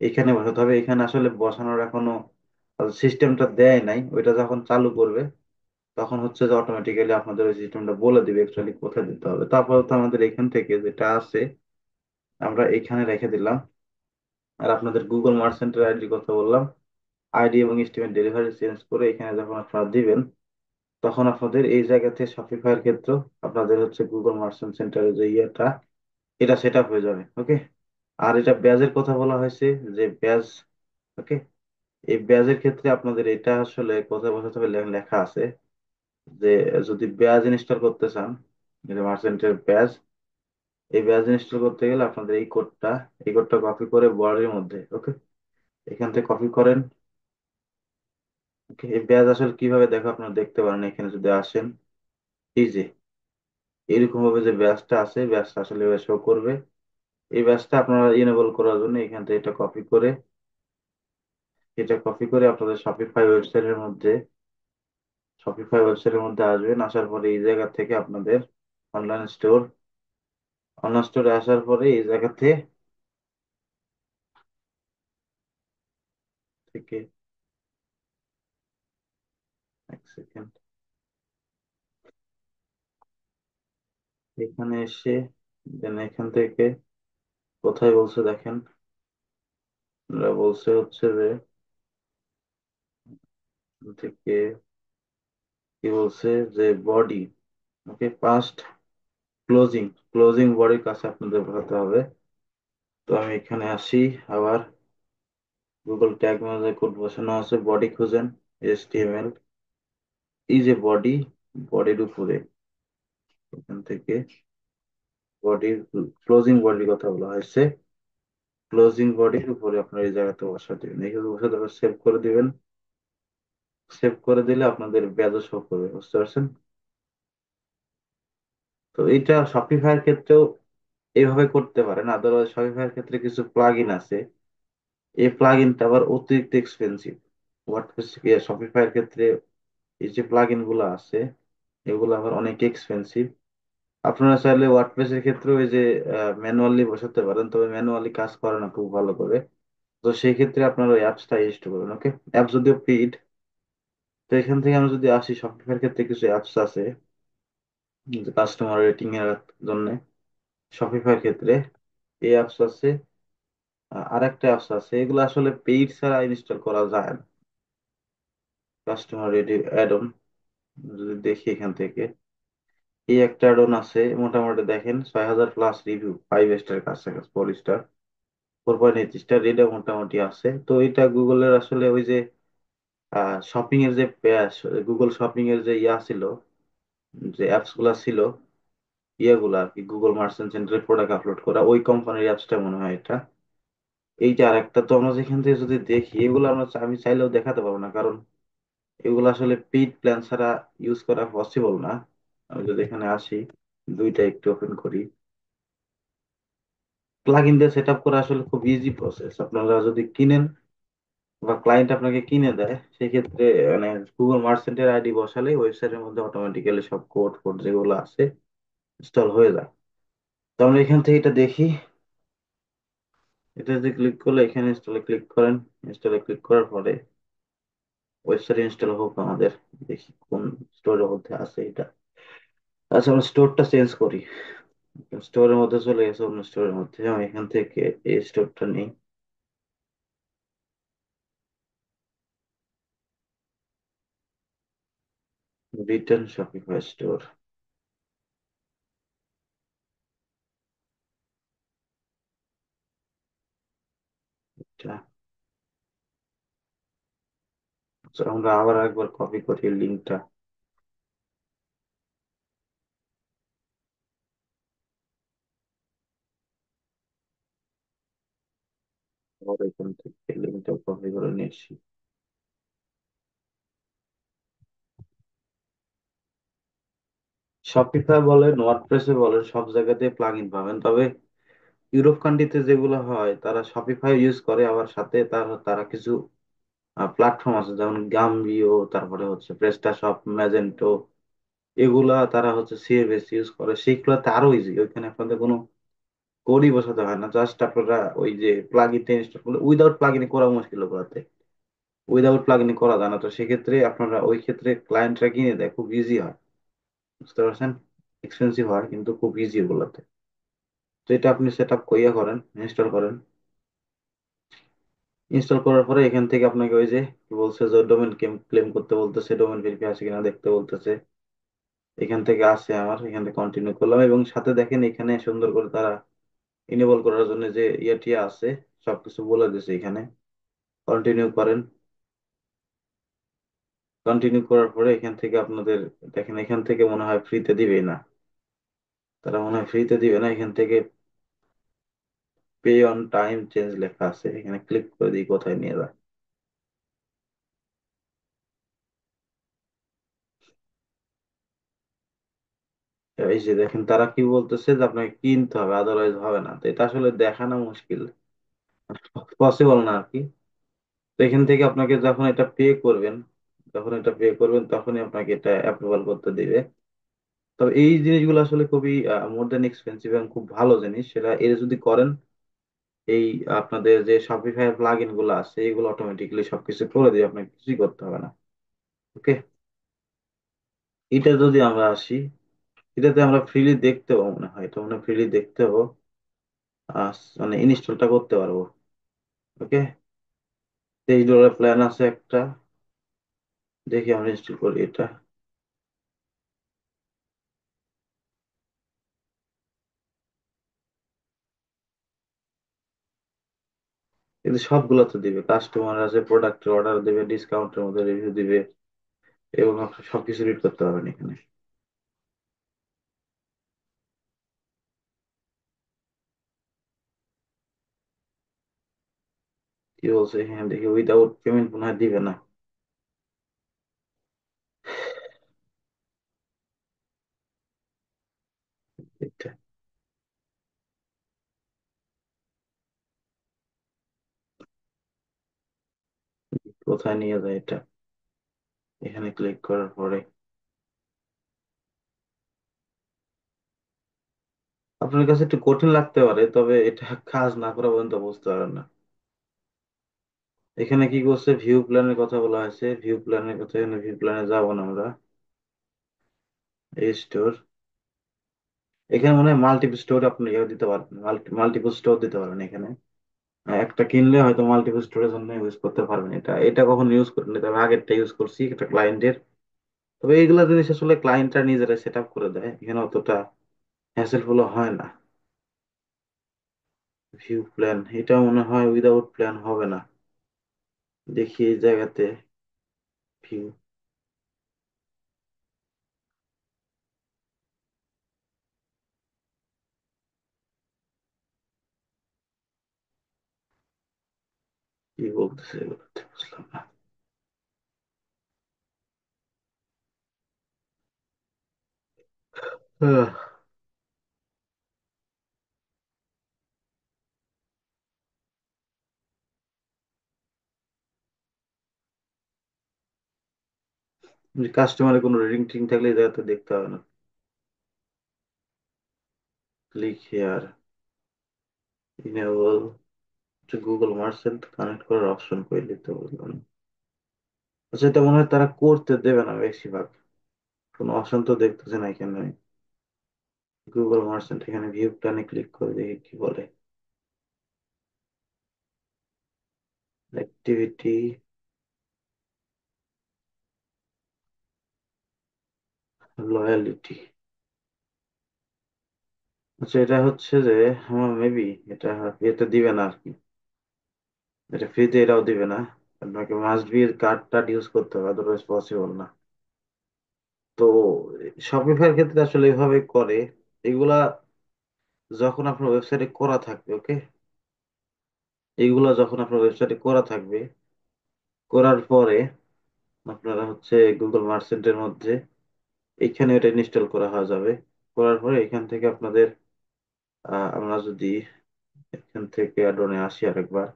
এখানে বসাতে হবে। এখানে আসলে বসানোর এখনো সিস্টেমটা দেয় নাই, ওইটা যখন চালু করবে তখন হচ্ছে যে অটোমেটিক্যালি আপনাদের ওই সিস্টেমটা বলে দিবে অ্যাকচুয়ালি কোথায় দিতে হবে। তারপর তো আমাদের এখান থেকে যেটা আছে আমরা এখানে রেখে দিলাম। আর আপনাদের গুগল মার্চেন্টের আইডির কথা বললাম, আইডি এবং এস্টিমেট ডেলিভারি চেঞ্জ করে এখানে যখন আপনারা দিবেন, তখন আপনাদের এই জায়গাতে শপিফাইয়ের ক্ষেত্রে আপনাদের হচ্ছে গুগল মার্চেন্ট সেন্টারের যে ইয়েটা, এটা সেট আপ হয়ে যাবে, ওকে। আর এটা ব্যাজের কথা বলা হয়েছে, যে ব্যাজ, ওকে। এই ব্যাজের ক্ষেত্রে আপনাদের এটা আসলে কোথায় বসাতে হবে লেখা আছে, যে যদি ব্যাজ ইনস্টল করতে চান, যেটা মার্চেন্টের ব্যাজ, এই ব্যাজ ইনস্টল করতে গেলে আপনাদের এই কোডটা কপি করে বডির মধ্যে, ওকে, এখান থেকে কপি করেন। ওকে, এই ব্যাজ আসলে কিভাবে দেখো আপনারা দেখতে পারেন, এখানে যদি আসেন, এই যে এরকম ভাবে যে ব্যাজটা আছে, ব্যাজটা আসলে শো করবে। এই ব্যাচটা আপনারা ইনেবল করার জন্য এখান থেকে এটা কপি করে আপনাদের শপিফাই ওয়েবসাইটের মধ্যে আসবেন। আসার পরে এই জায়গা থেকে আপনাদের অনলাইন স্টোর অনলাইন স্টোরে আসার পরে এই জায়গা থেকে এক সেকেন্ড, এখানে এসে দেন এখান থেকে কোথায় বলছে দেখেন, বলছে হচ্ছে যে এখান থেকে কি বলছে যে বডি, ওকে, পাস্ট ক্লোজিং ক্লোজিং বডির কাছে আপনাদের বোঝাতে হবে। তো আমি এখানে আসি, আবার গুগল ট্যাগ ম্যানেজার কোড বসানো আছে, বডি খুঁজেন, HTML, এই যে বডি, বডির উপরে এখান থেকে বডির ক্লোজিং বডির কথা বলা হয়েছে, ক্লোজিং বডির উপরে আপনার এই জায়গাতে বসা দিবেন, এইভাবে বসে তারপর সেভ করে দিবেন। সেভ করে দিলে আপনাদের ব্যাজ শো করবে, বুঝতে পারছেন? তো এইটা শপিফাইয়ের ক্ষেত্রেও এইভাবে করতে পারেন। আদারওয়াইজ শপিফাইয়ের ক্ষেত্রে কিছু প্লাগ ইন আছে, এই প্লাগ ইনটা আবার অতিরিক্ত এক্সপেন্সিভ। ওয়ার্ডপ্রেস শপিফাইয়ের ক্ষেত্রে এই যে প্লাগ ইন গুলো আছে এগুলো আবার অনেক এক্সপেন্সিভ। আপনারা চাইলে ওয়ার্ডপ্রেসের ক্ষেত্রে ওই যে ম্যানুয়ালি বসাতে পারেন, তবে ম্যানুয়ালি কাজ করে না খুব ভালো করে। তো সেই ক্ষেত্রে আপনারা ওই অ্যাপসটা ইনস্টল করবেন, ওকে। অ্যাপ যদিও পেইড। তো এখান থেকে আমি যদি আসি, শপিফাইয়ের ক্ষেত্রে কিছু অ্যাপস আছে কাস্টমার রেটিং এর জন্য। শপিফাইয়ের ক্ষেত্রে এই অ্যাপস আছে, আর একটা অ্যাপস আছে, এগুলো আসলে পেইড ছাড়া ইনস্টল করা যায় না। কাস্টমার রেটিং অ্যাড অন, যদি দেখি এখান থেকে, এই একটা অ্যাড অন আছে, মোটামুটি দেখেন 6,000+ রিভিউ, 5 স্টার কাছাকাছি, 4 স্টার, 4.8 স্টার, এটা মোটামুটি আছে। তো এটা গুগলের আসলে ওই যে শপিং এর যে গুগল শপিং এর যে ইয়া ছিল, যে অ্যাপস গুলা ছিল, ইয়েগুলা আর কি, গুগল মার্চেন্ট সেন্টারে প্রোডাক্ট আপলোড করা, ওই কোম্পানির অ্যাপসটা মনে হয় এটা। এইটা আর একটা, তো আমরা যেখান থেকে যদি দেখি এগুলো আমি চাইলেও দেখাতে পারবো না, কারণ এগুলো আসলে পেইড প্ল্যান ছাড়া ইউজ করা পসিবল না। আমি যদি এখানে আসি, দুইটা একটু ওপেন করি, প্লাগ ইন দিয়ে সেট আপ করা আসলে খুব ইজি প্রসেস। আপনারা যদি কিনেন বা ক্লায়েন্ট আপনাকে কিনে দেয়, সেক্ষেত্রে মানে গুগল মার্চেন্টের আইডি বসালে ওয়েবসাইটের মধ্যে অটোমেটিক্যালি সব কোড ফোড যেগুলো আছে ইনস্টল হয়ে যায়। তো আমরা এখান থেকে এটা দেখি, এটা যদি ক্লিক করলে এখানে ইনস্টলে ক্লিক করেন, ইনস্টলে ক্লিক করার পরে ওয়েবসাইট ইনস্টল হোক আমাদের, দেখি কোন স্টোরের মধ্যে আছে এটা। আচ্ছা, আমরা স্টোরটা চেঞ্জ করি, স্টোরের মধ্যে চলে গেছে, অন্য স্টোরের মধ্যে আমি এখান থেকে এই স্টোরটা নিই, রিটার্ন শপিফাই স্টোর, এটা। আচ্ছা, আমরা আবার একবার কপি করি লিঙ্কটা, আবার এখান থেকে লিঙ্কটা কপি করে নিয়েছি। শপিফাই বলেন, ওয়ার্ডপ্রেসে বলেন, সব জায়গাতে প্লাগ ইন পাবেন, তবে ইউরোপ কান্ট্রিতে যেগুলো হয় তারা শপিফাই ইউজ করে, আবার সাথে তারা কিছু প্ল্যাটফর্ম আছে, যেমন গাম্বিও, তারপরে হচ্ছে প্রেস্টাশপ, ম্যাজেন্টো, এগুলা তারা হচ্ছে সিএফএস ইউজ করে, সেইগুলোতে আরো ইজি। ওইখানে আপনাদের কোনো কোডই বসাতে হয় না, জাস্ট আপনারা ওই যে প্লাগ ইনটা ইনস্টল করলে, উইদাউট প্লাগ ইন করা মুশকিল ওগুলাতে, উইদাউট প্লাগ ইন করা যায় না। তো সেক্ষেত্রে আপনারা ওই ক্ষেত্রে ক্লায়েন্টরা কিনে দেয়, খুব ইজি হয়, বুঝতে পারছেন? এক্সপেন্সিভ হয় কিন্তু খুব ইজি ওগুলাতে। তো এটা আপনি সেট আপ কইয়া করেন, ইনস্টল করেন। ইনস্টল করার পরে এখান থেকে আপনাকে ওই যে কি বলছে যে ডোমেন ক্লেম করতে বলতেছে, ডোমেন ভেরিফাই আছে কিনা দেখতে বলতেছে, এখান থেকে আছে আমার, এখান থেকে কন্টিনিউ করলাম, এবং সাথে দেখেন এখানে সুন্দর করে তারা ইনেবল করার জন্য যে ইয়েটি আছে সবকিছু বলে দিছে এখানে। কন্টিনিউ করেন, কন্টিনিউ করার পরে এখান থেকে আপনাদের দেখেন, এখান থেকে মনে হয় ফ্রিতে দিবে না, তারা মনে হয় ফ্রিতে দিবে না, এখান থেকে পে অন টাইম চেঞ্জ লেখা আছে, এখানে ক্লিক করে দিই কোথায় নিয়ে যায়। এই যে দেখেন তারা কি বলতেছে যে আপনাকে কিনতে হবে, আদারওয়াইজ হবে না। তো এটা আসলে দেখানো মুশকিল, পসিবল না আর কি। তো এখান থেকে আপনাকে যখন এটা পে করবেন, তখনই আপনাকে এটা অ্যাপ্রুভাল করতে দিবে। তবে এই জিনিসগুলো আসলে খুবই মোর দেন এক্সপেন্সিভ এবং খুব ভালো জিনিস। সেটা এর যদি করেন, এই আপনাদের যে শপিফাই প্লাগইন গুলো আছে এগুলো অটোমেটিক্যালি সবকিছু করে দিবে, আপনাকে কিছুই করতে হবে না। ওকে, এটা যদি আমরা আসি, এটাতে আমরা ফ্রিলি দেখতে পাবো, মনে হয় এটা মনে ফ্রিলি দেখতে পাবো, মানে ইনস্টলটা করতে পারবো। ওকে, $23 প্ল্যান আছে একটা, দেখি আমরা ইনস্টল করি এটা। কিন্তু সবগুলো তো দিবে, কাস্টমার আছে, প্রোডাক্টের অর্ডার দিবে, ডিসকাউন্টের মধ্যে রিভিউ দিবে, এবং আপনি সবকিছু রিড করতে পারবেন এখানে। কি বলছে এখানে দেখি, উইদাউট পেমেন্ট মনে হয় দিবে না। এটা কোথায় নিয়ে যায় এটা? এখানে ক্লিক করার পরে আপনার কাছে একটু কঠিন লাগতে পারে, তবে এটা কাজ না করা পর্যন্ত বুঝতে পারেন না। এখানে কি করছে, ভিউ প্ল্যানের কথা বলা হয়েছে, ভিউ প্ল্যানের কথা, এখানে ভিউ প্ল্যানে যাবো না আমরা। এই স্টোর, এখানে মনে হয় মাল্টিপল স্টোর আপনি ইয়ে দিতে পারবেন, মাল্টিপল স্টোর দিতে পারবেন এখানে। একটা কিনলে হয়তো মাল্টিপল স্টোরের জন্য ইউজ করতে পারবেন। এটা এটা কখন ইউজ করিনি, তবে আগেরটা ইউজ করছি, এটা ক্লায়েন্টের। তবে এইগুলা জিনিস আসলে ক্লায়েন্টরা নিজেরা সেট আপ করে দেয়, এখানে অতটা হ্যাসেলফুল হয় না। ভিউ প্ল্যান, এটা মনে হয় উইদাউট প্ল্যান হবে না। দেখি এই জায়গাতে ভিউ, কি বলতেছে এগুলোতে বুঝলাম না। কাস্টমারের কোনো রেটিং টিং থাকলে এই জায়গাতে দেখতে হবে না। Click here, enable Google merchant connect করার অপশন করে দিতে বললাম। আচ্ছা, এটা মনে হয় তারা করতে দেবে না বেশিরভাগ, কোনো অপশন তো দেখতেছে না এখানে। গুগল মার্চেন্ট, এখানে ভিউ প্ল্যানে ক্লিক করে দেখি কি বলে। Activity, loyalty. আচ্ছা, এটা হচ্ছে যে আমার মেবি এটা এটা দিবে না আর কি, এটা ফ্রিতে এটাও দিবে না। আপনাকে মাস্ট বি কার্ড টার্ড ইউজ করতে হবে, আদারওয়াইজ পসিবল না। তো শপিফাইয়ের ক্ষেত্রে আসলে এভাবে করে এগুলা, যখন আপনার ওয়েবসাইটে করা থাকবে, ওকে, এইগুলা যখন আপনার ওয়েবসাইটে করা থাকবে, করার পরে আপনারা হচ্ছে গুগল মার্চেন্টের মধ্যে এখানে এটা ইনস্টল করা হয়ে যাবে। করার পরে এখান থেকে আপনাদের আমরা যদি এখান থেকে অ্যাডনে আসি আরেকবার,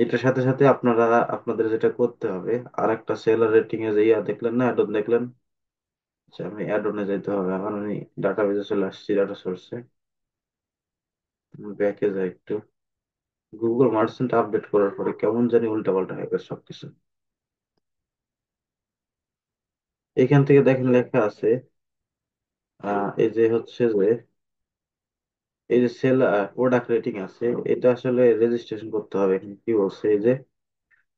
এটার সাথে সাথে আপনারা আপনাদের যেটা করতে হবে, আর একটা সেলার রেটিং এ যে ইয়া দেখলেন না, অ্যাডন দেখলেন। আচ্ছা, আমি অ্যাডনে যেতে হবে, এখন আমি ডাটাবেজে চলে আসছি, ডাটা সোর্সে ব্যাকে যাই একটু। গুগল মার্চেন্ট আপডেট করার পরে কেমন জানি উল্টাপাল্টা হয়ে গেছে সবকিছু। এখান থেকে দেখেন লেখা আছে, এই যে হচ্ছে যে এই যে সেল প্রোডাক্ট রেটিং আছে, এটা আসলে রেজিস্ট্রেশন করতে হবে। এখানে কি বলছে, এই যে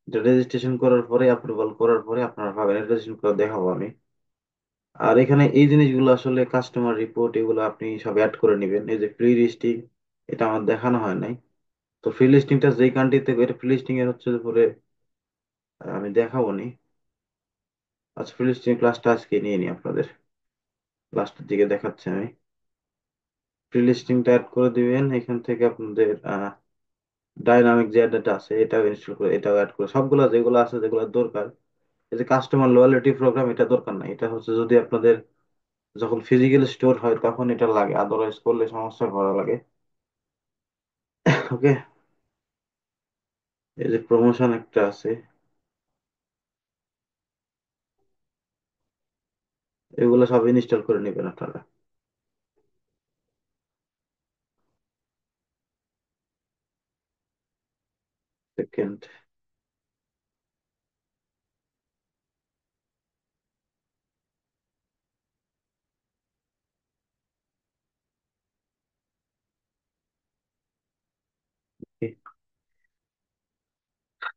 এটা রেজিস্ট্রেশন করার পরে, অ্যাপ্রুভাল করার পরে আপনারা পাবেন, রেজিস্ট্রেশন করে দেখাবো আমি। আর এখানে এই জিনিসগুলো আসলে কাস্টমার রিপোর্ট এগুলো আপনি সব অ্যাড করে নেবেন। এই যে ফ্রি লিস্টিং, এটা আমার দেখানো হয় নাই। তো ফ্রি লিস্টিংটা যেই কান্ট্রিতে, এটা ফ্রি লিস্টিং এর হচ্ছে উপরে আমি দেখাবো নি। আচ্ছা, ফ্রি লিস্টিং ক্লাসটা আজকে নিয়ে নিই আপনাদের, লাস্টের দিকে দেখাচ্ছি আমি। ফ্রি লিস্টিংটা অ্যাড করে দিবেন, এখান থেকে আপনাদের ডাইনামিক যে ডেটা আছে এটাও ইনস্টল করে, এটাও অ্যাড করে, সবগুলো যেগুলো আছে যেগুলো দরকার। এই যে কাস্টমার লয়ালিটি প্রোগ্রাম, এটা দরকার নাই। এটা হচ্ছে যদি আপনাদের যখন ফিজিক্যাল স্টোর হয় তখন এটা লাগে, আদারওয়াইজ করলে সমস্যা করা লাগে। ওকে। এই যে প্রমোশন একটা আছে, এগুলো সব ইনস্টল করে নেবেন আপনারা। সেকেন্ড।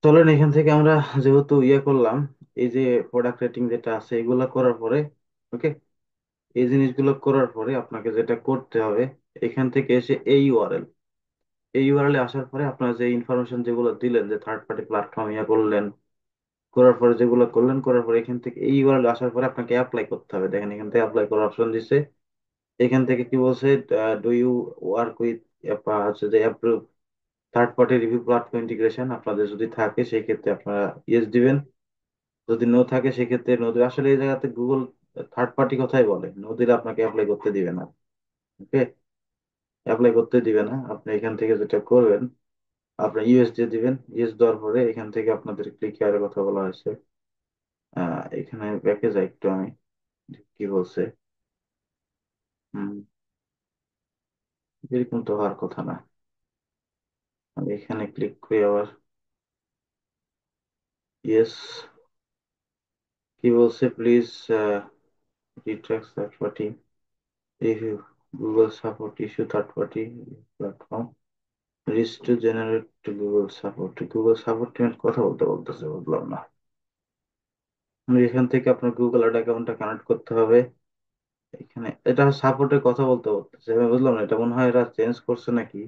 চলেন এখান থেকে আমরা, যেহেতু ইয়ে করলাম, এই যে প্রোডাক্ট রেটিং যেটা আছে এগুলা করার পরে, ওকে, এই জিনিসগুলো করার পরে আপনাকে যেটা করতে হবে, এখান থেকে এসে এই ইউআরএল, এই ইউআরএল আসার পরে আপনার যে ইনফরমেশন যেগুলো দিলেন, যে থার্ড পার্টি প্ল্যাটফর্ম ইয়ে করলেন, করার পরে যেগুলো করলেন, করার পরে এখান থেকে এই ইউআরএল আসার পরে আপনাকে অ্যাপ্লাই করতে হবে। দেখেন এখান থেকে অ্যাপ্লাই করার অপশন দিছে। এখান থেকে কি বলছে, ডু ইউ ওয়ার্ক উইথ, হচ্ছে যে approve third party review platform integration, আপনাদের যদি থাকে সেই ক্ষেত্রে আপনারা ইয়েস দিবেন, যদি নো থাকে সেক্ষেত্রে নো দিবেন। আসলে এই জায়গাতে গুগল থার্ড পার্টি কথাই বলে, নো দিলে আপনাকে অ্যাপ্লাই করতে দিবে না। ওকে, অ্যাপ্লাই করতে দিবে না। আপনি এখান থেকে যেটা করবেন, আপনি ইউএস দিয়ে দিবেন। ইউএস দেওয়ার পরে এখান থেকে আপনাদের ক্লিক হেয়ারের কথা বলা হয়েছে। এখানে ব্যাকে যাই একটু আমি, কি বলছে। হুম, এরকম তো হওয়ার কথা না। আমি এখানে ক্লিক করি আবার, ইয়েস। কি বলছে, please retracts third party review, Google support issue third party platform, reach to generate to Google support, Google support টিমের কথা বলতে বলতেছে, বুঝলাম না। আমি এখান থেকে আপনার গুগল অ্যাড অ্যাকাউন্টটা কানেক্ট করতে হবে। এখানে এটা সাপোর্টের কথা বলতে বলতেছে, আমি বুঝলাম না, এটা মনে হয় এরা চেঞ্জ করছে নাকি।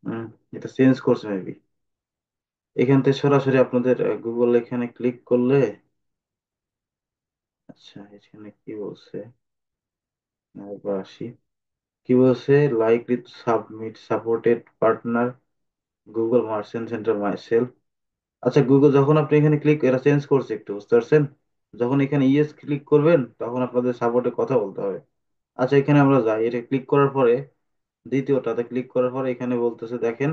হম, এটা চেঞ্জ করছে মেবি। এখান থেকে সরাসরি আপনাদের গুগল এখানে ক্লিক করলে, আচ্ছা এখানে কি বলছে, একবার আসি। কি বলছে, likely submit supported partner Google merchant centre my self. আচ্ছা গুগল, যখন আপনি এখানে ক্লিক, এরা চেঞ্জ করছে একটু, বুঝতে পারছেন? যখন এখানে ইয়েস ক্লিক করবেন তখন আপনাদের সাপোর্টে কথা বলতে হবে। আচ্ছা এখানে আমরা যাই, এটা ক্লিক করার পরে দ্বিতীয়টাতে ক্লিক করার পরে এখানে বলতেছে দেখেন,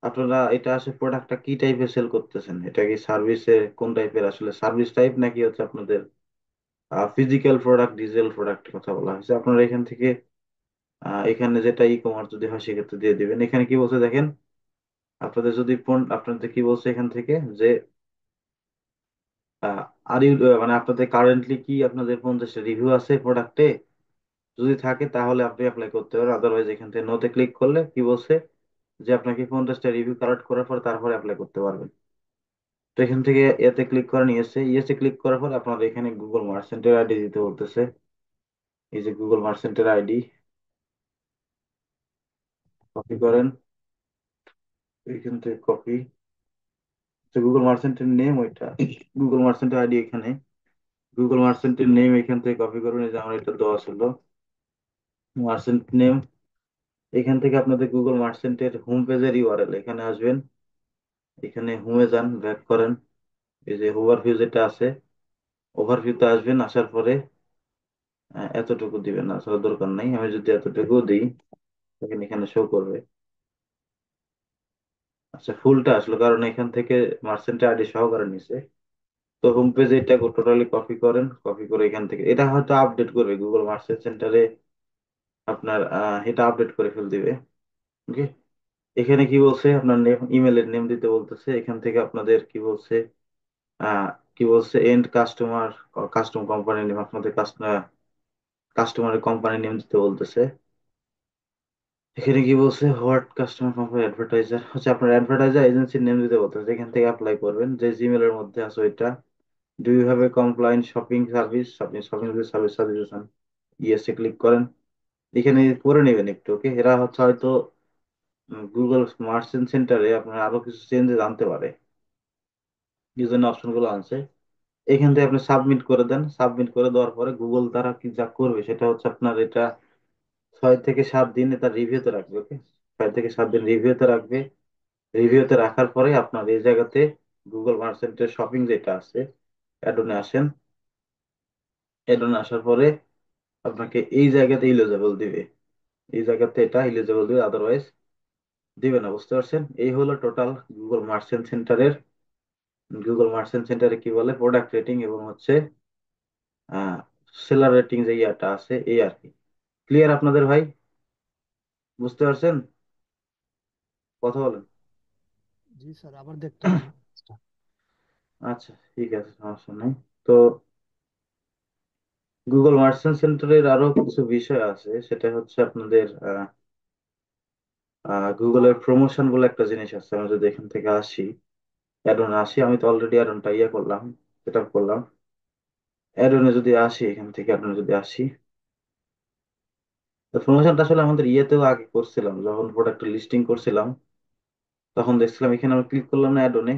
আপনারা এটা আসলে প্রোডাক্টটা কি টাইপের সেল করতেছেন, এটা কি সার্ভিসে কোন টাইপের, আসলে সার্ভিস টাইপ নাকি হচ্ছে আপনাদের ফিজিক্যাল প্রোডাক্ট, ডিজিটাল প্রোডাক্ট কথা বলা হয়েছে। আপনারা এখান থেকে এখানে যেটা ই কমার্স যদি হয় সেক্ষেত্রে দিয়ে দিবেন। এখানে কি বলছে দেখেন, আপনাদের যদি আপনাদের কি বলছে এখান থেকে যে আর ইউ, মানে আপনাদের কারেন্টলি কি আপনাদের 50টা রিভিউ আছে প্রোডাক্টে, যদি থাকে তাহলে আপনি অ্যাপ্লাই করতে পারেন। আদারওয়াইজ এখান থেকে নোতে ক্লিক করলে কি বলছে, যে আপনাকে 50টা রিভিউ কালেক্ট করার পর তারপরে অ্যাপ্লাই করতে পারবেন। তো এখান থেকে এতে ক্লিক করে নিয়েছে, ইয়েসে ক্লিক করার পর আপনার এখানে গুগল মার্চেন্টের আইডি দিতে বলতেছে। এই যে গুগল মার্চেন্টের আইডি কপি করেন, এখান থেকে কপি, গুগল মার্চেন্টের নেম ওইটা, গুগল মার্চেন্টের আইডি এখানে, গুগল মার্চেন্টের নেম এখান থেকে কপি করবেন। এই যে আমার এটা দেওয়া ছিল মার্চেন্ট নেম। এখান থেকে আপনাদের গুগল মার্চেন্টের হোম পেজের ইউআরএল এখানে আসবেন, এখানে হোমে যান, ব্যাক করেন, এই যে ওভারভিউ যেটা আছে, ওভারভিউতে আসবেন, আসার পরে এতটুকু দিবেন না, আসলে দরকার নাই। আমি যদি এতটুকু দিই তখন এখানে শো করবে। আচ্ছা ফুলটা আসলো কারণ এখান থেকে মার্চেন্টের আইডি সহকারে নিছে। তো হোম পেজে এটা টোটালি কপি করেন, কপি করে এখান থেকে এটা হয়তো আপডেট করবে গুগল মার্চেন্ট সেন্টারে, আপনার এটা আপডেট করে ফেল দিবে। ওকে, এখানে কি বলছে, আপনার নেম, ইমেলের নেম দিতে বলতেছে। এখান থেকে আপনাদের কি বলছে, আহ কি বলছে, end customer, customer company name, আপনাদের কাস্টমারের কোম্পানি নেম দিতে বলতেছে। এখানে কি বলছে, হোয়াট কাস্টমার কোম্পানি অ্যাডভার্টাইজার, হচ্ছে আপনার অ্যাডভার্টাইজার এজেন্সির নেম দিতে বলতেছে। এখান থেকে অ্যাপ্লাই করবেন, যে জিমেলের মধ্যে আছে ওইটা। Do you have a complaint shopping service, আপনি শপিং সার্ভিস সাজেশন, ইয়েসে ক্লিক করেন। এখানে করে নেবেন একটু, ওকে। এরা হচ্ছে হয়তো গুগল মার্চেন্ট সেন্টারে আপনার আরো কিছু চেঞ্জেস আনতে পারে, এই জন্য অপশন গুলো আনছে। এখান থেকে আপনি সাবমিট করে দেন, সাবমিট করে দেওয়ার পরে গুগল তারা কি যা করবে সেটা হচ্ছে আপনার এটা 6 থেকে 7 দিন এটা রিভিউতে রাখবে, ওকে। 6 থেকে 7 দিন রিভিউতে রাখবে। রিভিউতে রাখার পরে আপনার এই জায়গাতে গুগল মার্চেন্টের শপিং যেটা আছে, অ্যাডনে আসেন। অ্যাডনে আসার পরে আপনাকে এই জায়গাতে ইলিজিবল দিবে, এই জায়গাতে এটা ইলিজিবল দিবে, আদারওয়াইজ দিবে না। বুঝতে পারছেন? এই হলো টোটাল গুগল মার্চেন্ট সেন্টারের, গুগল মার্চেন্ট সেন্টারে কি বলে প্রোডাক্ট রেটিং এবং হচ্ছে সেলার রেটিং যে ইয়াটা আছে এই আর কি। ক্লিয়ার আপনাদের ভাই? বুঝতে পারছেন? কথা বলেন। জি স্যার, আবার দেখতে হবে। আচ্ছা, ঠিক আছে, সমস্যা নেই। তো গুগল মার্চেন্ট সেন্টারের আরো কিছু বিষয় আছে, সেটা হচ্ছে আপনাদের গুগলের প্রমোশন বলে একটা জিনিস আছে। আমি যদি এখান থেকে আসি, অ্যাডনে আসি, আমি তো অলরেডি অ্যাডনটা ইয়ে করলাম, সেট আপ করলাম। অ্যাডনে যদি আসি, এখান থেকে অ্যাডনে যদি আসি, তো প্রমোশনটা আসলে আমাদের ইয়েতেও আগে করছিলাম, যখন প্রোডাক্ট লিস্টিং করছিলাম তখন দেখছিলাম। এখানে আমরা ক্লিক করলাম না অ্যাডনে,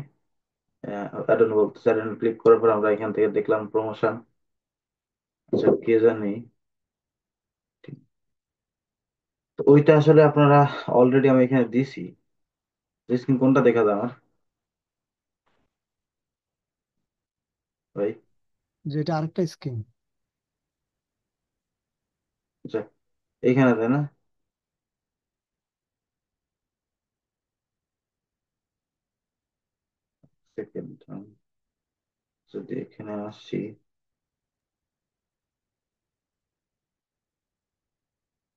অ্যাডনে বলতেছে, অ্যাডনে ক্লিক করার পর আমরা এখান থেকে দেখলাম প্রমোশন। আচ্ছা, কে জানি, তো ওইটা আসলে আপনারা অলরেডি আমি এখানে দিছি। স্ক্রিন কোনটা দেখা যায় আমার ভাই? যে এটা আরেকটা স্কিম। আচ্ছা, এইখানে তাই না? সেকেন্ড, যদি এখানে আসি,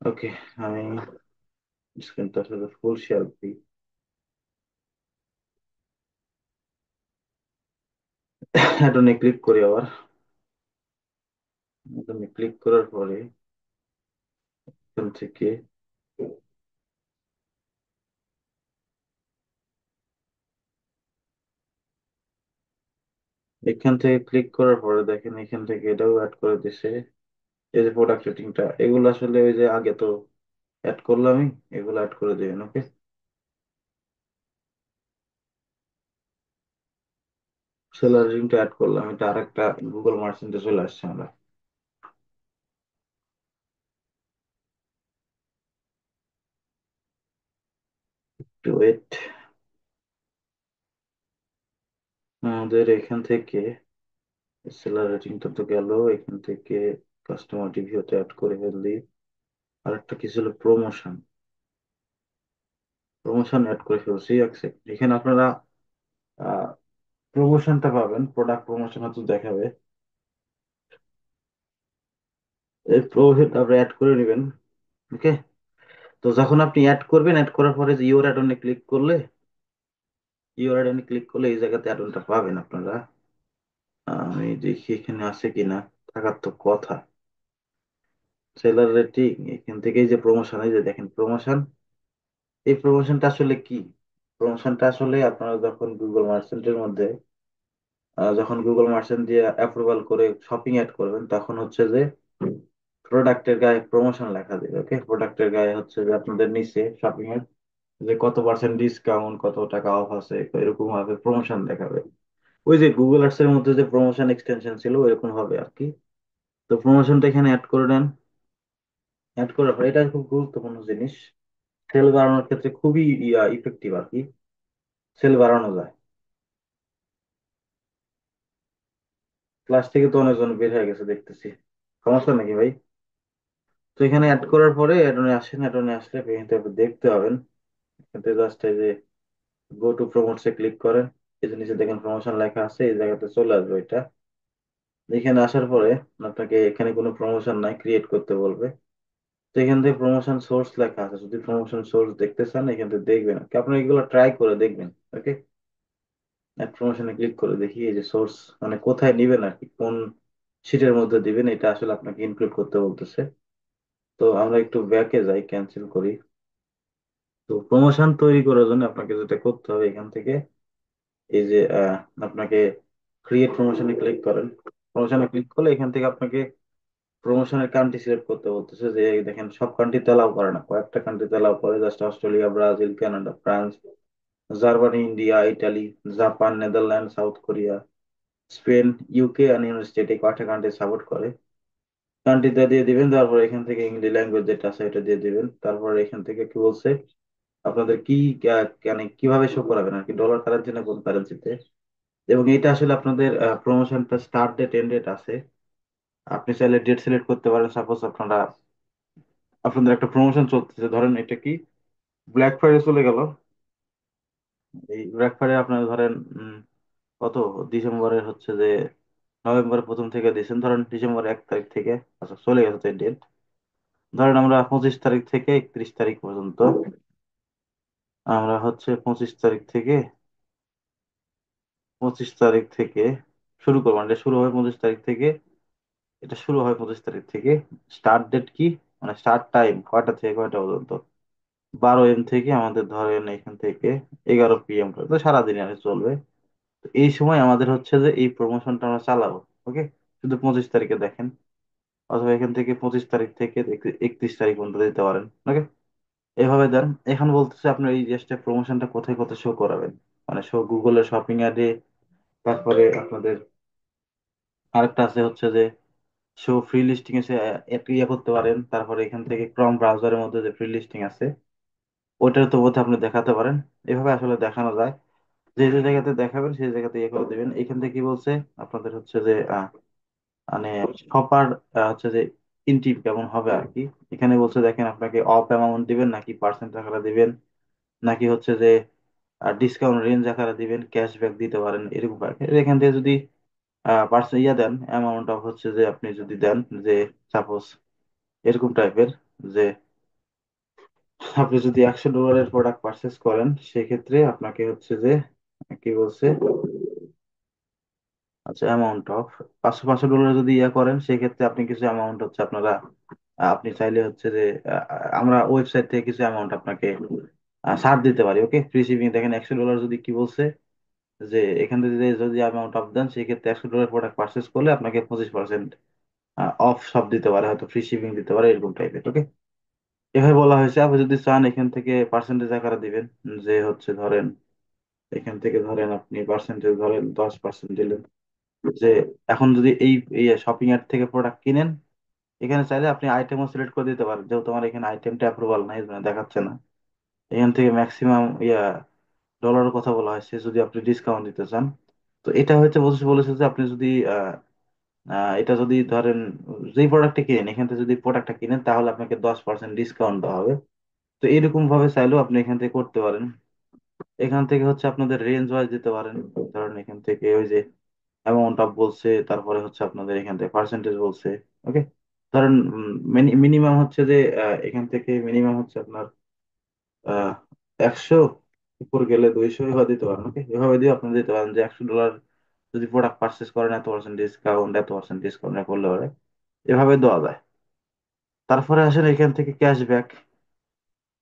ওকে, আমি স্ক্রিনটা আসলে ফুল শেয়ার করি। অ্যাডনে ক্লিক করি আবার। অ্যাডনে ক্লিক করার পরে এখান থেকে, এখান থেকে ক্লিক করার পরে দেখেন এখান থেকে এটাও অ্যাড করে দিছে। এই যে প্রোডাক্ট রেটিংটা, এগুলো আসলে ওই যে আগে তো অ্যাড করলামই, এগুলো অ্যাড করে দিবেন। ওকে, সেলার রেটিংটা অ্যাড করলাম, এটা আরেকটা গুগল মার্চেন্টে চলে আসছে আমরা। একটু ওয়েট। আমাদের এখান থেকে সেলার রেটিংটা তো গেল, এখান থেকে কাস্টমার রিভিউতে অ্যাড করে ফেললি। আরেকটা কি ছিল, প্রমোশন, প্রমোশন অ্যাড করে ফেলছি। অ্যাকসেপ্ট, এখানে আপনারা প্রমোশনটা পাবেন, প্রোডাক্ট প্রমোশন হয়তো দেখাবে। এই প্রমোশনটা আপনি অ্যাড করে নেবেন। ওকে, তো যখন আপনি অ্যাড করবেন, অ্যাড করার পরে যে ইউর অ্যাড অনে ক্লিক করলে, ইউর অ্যাড অনে ক্লিক করলে এই জায়গাতে অ্যাড অনটা পাবেন আপনারা। আমি দেখি এখানে আছে কিনা, থাকার তো কথা। সেলার রেটিং, এখান থেকে এই যে প্রমোশন, এই যে দেখেন প্রমোশন, এই প্রমোশনটা আসলে কি? প্রমোশনটা আসলে আপনারা যখন গুগল মার্চেন্টের মধ্যে যখন গুগল মার্চেন্ট দিয়ে অ্যাপ্রুভাল করে শপিং অ্যাড করবেন, তখন হচ্ছে যে প্রোডাক্টের গায়ে প্রমোশন লেখা দেবে। ওকে, প্রোডাক্টের গায়ে হচ্ছে যে আপনাদের নিচে শপিং এর যে কত পার্সেন্ট ডিসকাউন্ট, কত টাকা অফ আছে, এরকম ভাবে প্রমোশন দেখাবে। ওই যে গুগল আর্টস এর মধ্যে যে প্রমোশন এক্সটেনশন ছিল ওইরকম হবে আর কি। তো প্রমোশনটা এখানে অ্যাড করে দেন। অ্যাড করার পর, এটা খুব গুরুত্বপূর্ণ জিনিস, সেল বাড়ানোর ক্ষেত্রে খুবই ইফেক্টিভ আর কি, সেল বাড়ানো যায়। ক্লাস থেকে তো অনেকজন বের হয়ে গেছে দেখতেছি, সমস্যা নাকি ভাই? তো এখানে অ্যাড করার পরে অ্যাডনে আসেন, অ্যাডনে আসলে কিন্তু আপনি দেখতে পাবেন, এখানে জাস্ট এই যে গো টু প্রমোটসে ক্লিক করেন, এই যে নিচে দেখেন প্রমোশন লেখা আছে, এই জায়গাতে চলে আসবে এটা। এখানে আসার পরে আপনাকে এখানে কোনো প্রমোশন নাই, ক্রিয়েট করতে বলবে। তো এখান থেকে প্রমোশন সোর্স লেখা আছে, যদি প্রমোশন সোর্স দেখতে চান এখান থেকে দেখবেন আর কি। আপনি এগুলো ট্রাই করে দেখবেন। ওকে, এক প্রমোশনে ক্লিক করে দেখি এই যে সোর্স, মানে কোথায় নিবেন আর কি, কোন শিটের মধ্যে দিবেন, এটা আসলে আপনাকে ইনক্লুড করতে বলতেছে। তো আমরা একটু ব্যাকে যাই, ক্যান্সেল করি। তো প্রমোশন তৈরি করার জন্য আপনাকে যেটা করতে হবে, এখান থেকে এই যে আপনাকে ক্রিয়েট প্রমোশনে ক্লিক করেন। প্রমোশনে ক্লিক করলে এখান থেকে আপনাকে প্রমোশনের কান্ট্রি সিলেক্ট করতে বলতেছে, যে এই দেখেন সব কান্ট্রিতে অ্যালাউ করে না, কয়েকটা কান্ট্রিতে অ্যালাউ করে, just Australia, Brazil, Canada, France, Germany, India, Italy, Japan, Netherland, South Korea, Spain, UK আর ইউনাইটেড স্টেট, এই কয়েকটা কান্ট্রি সাপোর্ট করে। কান্ট্রিটা দিয়ে দিবেন, তারপর এখান থেকে ইংরেজি ল্যাঙ্গুয়েজ যেটা আছে এটা দিয়ে দিবেন। তারপর এখান থেকে কি বলছে, আপনাদের কি মানে কিভাবে শো করাবেন আর কি, ডলার কারেন্সি না কোন কারেন্সিতে। এবং এটা আসলে আপনাদের প্রমোশনটা স্টার্ট ডেট এন্ড ডেট আছে, আপনি চাইলে ডেট সিলেক্ট করতে পারেন। সাপোজ আপনাদের একটা প্রমোশন চলতেছে, ধরেন এটা কি ব্ল্যাক ফ্রাইডে চলে গেল। এই ব্ল্যাক ফ্রাইডে আপনার ধরেন কত ডিসেম্বরের হচ্ছে যে নভেম্বরের প্রথম থেকে দিয়েছেন, ধরেন ডিসেম্বর 1 তারিখ থেকে। আচ্ছা চলে গেছে ডেট। ধরেন আমরা 25 তারিখ থেকে 31 তারিখ পর্যন্ত, আমরা হচ্ছে 25 তারিখ থেকে শুরু করবো। মানে এটা শুরু হবে 25 তারিখ থেকে, এটা শুরু হয় 25 তারিখ থেকে। স্টার্ট ডেট কি, মানে স্টার্ট টাইম কয়টা থেকে কয়টা পর্যন্ত, 12 AM থেকে আমাদের ধরেন এখান থেকে 11 PM পর্যন্ত সারাদিন আর কি চলবে। তো এই সময় আমাদের হচ্ছে যে এই প্রমোশনটা আমরা চালাবো। ওকে, শুধু 25 তারিখে দেখেন, অথবা এখান থেকে 25 তারিখ থেকে 31 তারিখ পর্যন্ত দিতে পারেন। ওকে, এভাবে দেন। এখন বলতেছে আপনার এই জিনিসটা প্রমোশনটা কোথায় কোথায় শো করাবেন, মানে শো গুগলের শপিং অ্যাডে, তারপরে আপনাদের আরেকটা আছে হচ্ছে যে শো ফ্রি লিস্টিং এ ইয়ে করতে পারেন। তারপরে এখান থেকে ক্রম ব্রাউজারের মধ্যে যে ফ্রি লিস্টিং আছে ওইটার তো বোধহয় আপনি দেখাতে পারেন। এভাবে আসলে দেখানো যায়। যে যে জায়গাতে দেখাবেন সেই জায়গাতে ইয়ে করে দিবেন। এখান থেকে কি বলছে আপনাদের হচ্ছে যে মানে শপার হচ্ছে যে ইনটিম কেমন হবে আর কি। এখানে বলছে দেখেন আপনাকে অফ অ্যামাউন্ট দিবেন নাকি পার্সেন্ট আকারে দিবেন, নাকি হচ্ছে যে ডিসকাউন্ট রেঞ্জ আকারে দিবেন, ক্যাশব্যাক দিতে পারেন এরকম আর কি। এখান থেকে যদি পার্সেন্ট ইয়া দেন, অ্যামাউন্ট অফ হচ্ছে যে আপনি যদি দেন যে সাপোজ এরকম টাইপের, যে আপনি যদি $100 প্রোডাক্ট পারচেস করেন সেক্ষেত্রে আপনাকে হচ্ছে যে কি বলছে, আচ্ছা অ্যামাউন্ট অফ 500 500 ডলার যদি ইয়া করেন সেক্ষেত্রে আপনি কিছু অ্যামাউন্ট হচ্ছে আপনারা আপনি চাইলে হচ্ছে যে আমরা ওয়েবসাইট থেকে কিছু অ্যামাউন্ট আপনাকে ছাড় দিতে পারি। ওকে, ফ্রি শিপিং দেখেন 100 ডলার যদি কি বলছে যে এখান থেকে যদি অ্যামাউন্ট অফ দেন সেক্ষেত্রে 100 ডলার প্রোডাক্ট পারচেস করলে আপনাকে 25% অফ সব দিতে পারে, হয়তো ফ্রি শিপিং দিতে পারে এরকম টাইপের। ওকে, এভাবে বলা হয়েছে। আপনি যদি চান এখান থেকে পার্সেন্টেজ আকারে দিবেন, যে হচ্ছে ধরেন এখান থেকে ধরেন আপনি পার্সেন্টেজ ধরেন 10% দিলেন। যে এখন যদি এই শপিং অ্যাপ থেকে প্রোডাক্ট কিনেন, এখানে চাইলে আপনি আইটেমও সিলেক্ট করে দিতে পারেন, যেহেতু আমার এখানে আইটেমটা অ্যাপ্রুভাল নাই এই জন্য দেখাচ্ছে না। এখান থেকে ম্যাক্সিমাম ডলারের কথা বলা হয়েছে যদি আপনি ডিসকাউন্ট দিতে চান। তো এটা হচ্ছে বলেছে যে আপনি যদি এটা যদি ধরেন যেই প্রোডাক্টটা কিনেন এখান থেকে যদি প্রোডাক্টটা কিনেন তাহলে আপনাকে 10% ডিসকাউন্ট দেওয়া হবে। তো এরকম ভাবে চাইলেও আপনি এখান থেকে করতে পারেন। এখান থেকে হচ্ছে আপনাদের রেঞ্জ ওয়াইজ দিতে পারেন। ধরেন এখান থেকে ওই যে অ্যামাউন্ট অফ বলছে, তারপরে হচ্ছে আপনাদের এখান থেকে পার্সেন্টেজ বলছে। ওকে, ধরেন মিনিমাম হচ্ছে যে এখান থেকে মিনিমাম হচ্ছে আপনার 100, উপর গেলে 200 এভাবে দিতে পারেন। ওকে, এভাবে দিয়ে আপনি দিতে পারেন যে $100 যদি প্রোডাক্ট পারচেস করেন এত% ডিসকাউন্ট, এত% ডিসকাউন্ট করলে পারে, এভাবে দেওয়া যায়। তারপরে আসেন এখান থেকে ক্যাশব্যাক।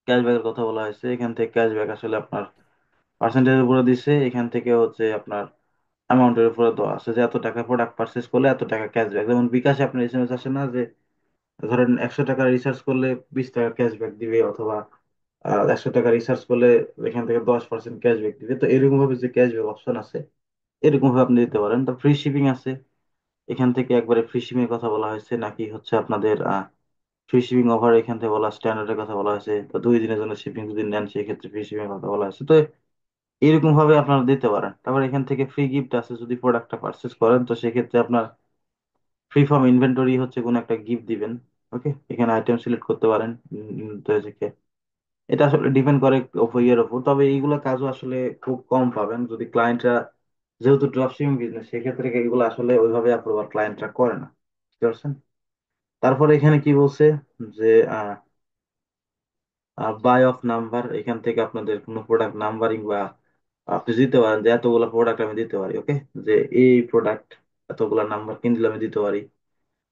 ক্যাশব্যাকের কথা বলা হয়েছে, এখান থেকে ক্যাশব্যাক আসলে আপনার পার্সেন্টেজের উপরে দিচ্ছে। এখান থেকে হচ্ছে আপনার অ্যামাউন্টের উপরে দেওয়া আছে যে এত টাকা প্রোডাক্ট পারচেস করলে এত টাকা ক্যাশব্যাক। যেমন বিকাশে আপনার এসএমএস আসে না যে ধরেন 100 টাকা রিচার্জ করলে 20 টাকা ক্যাশব্যাক দিবে, অথবা 100 টাকা রিচার্জ করলে এখান থেকে 10% ক্যাশব্যাক দিবে। তো এরকম ভাবে যে ক্যাশব্যাক অপশন আছে এরকম ভাবে আপনি দিতে পারেন। তো ফ্রি শিপিং আছে, এখান থেকে একবারে ফ্রি শিপিং এর কথা বলা হয়েছে, নাকি হচ্ছে আপনাদের ফ্রি শিপিং ওভার এখান থেকে বলা স্ট্যান্ডার্ডের কথা বলা হয়েছে। তো 2 দিনের জন্য শিপিং যদি নেন সেই ক্ষেত্রে ফ্রি শিপিং এর কথা বলা হয়েছে। তো এরকম ভাবে আপনারা দিতে পারেন। তারপর এখান থেকে ফ্রি গিফট আছে, যদি প্রোডাক্টটা পারচেস করেন তো সেক্ষেত্রে আপনার ফ্রি ফ্রম ইনভেন্টরি হচ্ছে কোনো একটা গিফট দিবেন। ওকে, এখানে আইটেম সিলেক্ট করতে পারেন। তো হচ্ছে এটা আসলে ডিপেন্ড করে ইয়ের ওপর, তবে এইগুলো কাজও আসলে খুব কম পাবেন যদি ক্লায়েন্টরা, যেহেতু ড্রপশিপিং বিজনেস সেক্ষেত্রে এগুলো আসলে ওইভাবে অ্যাপ্রুভাল ক্লায়েন্টরা করে না। বুঝতে পারছেন? তারপরে এখানে কি বলছে যে বাই অফ নাম্বার, এখান থেকে আপনাদের কোনো প্রোডাক্ট নাম্বারিং বা আপনি দিতে পারেন যে এতগুলো প্রোডাক্ট আমি দিতে পারি। ওকে, যে এই প্রোডাক্ট এতগুলা নাম্বার কিনলে আমি দিতে পারি।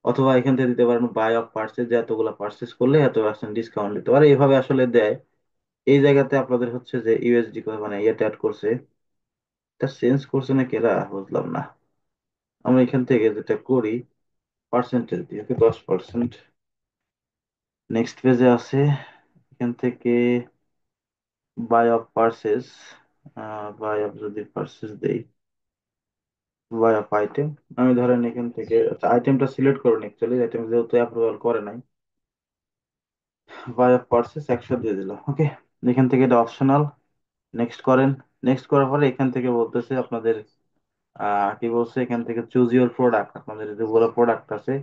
অথবা এখান থেকে দিতে পারেন বাই অফ পার্সেস, যে এতগুলা পার্সেস করলে এত% ডিসকাউন্ট দিতে পারে, এইভাবে আসলে দেয়। এই জায়গাতে আপনাদের হচ্ছে যে ইউএসডি মানে ইয়েটা অ্যাড করছে, এটা চেঞ্জ করছে না কেরা বুঝলাম না। আমরা এখান থেকে যেটা করি পার্সেন্টেজ দিয়ে 10%। নেক্সট পেজে আছে, এখান থেকে buy of purchase, buy of যদি পার্সেস দেই, বাই অফ আইটেম, আমি ধরেন এখান থেকে আচ্ছা আইটেমটা সিলেক্ট করুন, অ্যাকচুয়ালি আইটেম যেহেতু অ্যাপ্রুভাল করে নাই, বাই অফ পার্সেস 100 দিয়ে দিলাম। ওকে, এখান থেকে এটা অপশনাল। নেক্সট করেন। নেক্সট করার পরে এখান থেকে বলতেছে আপনাদের কি বলছে এখান থেকে চুজ ইউর প্রোডাক্ট, আপনাদের যেগুলো প্রোডাক্ট আছে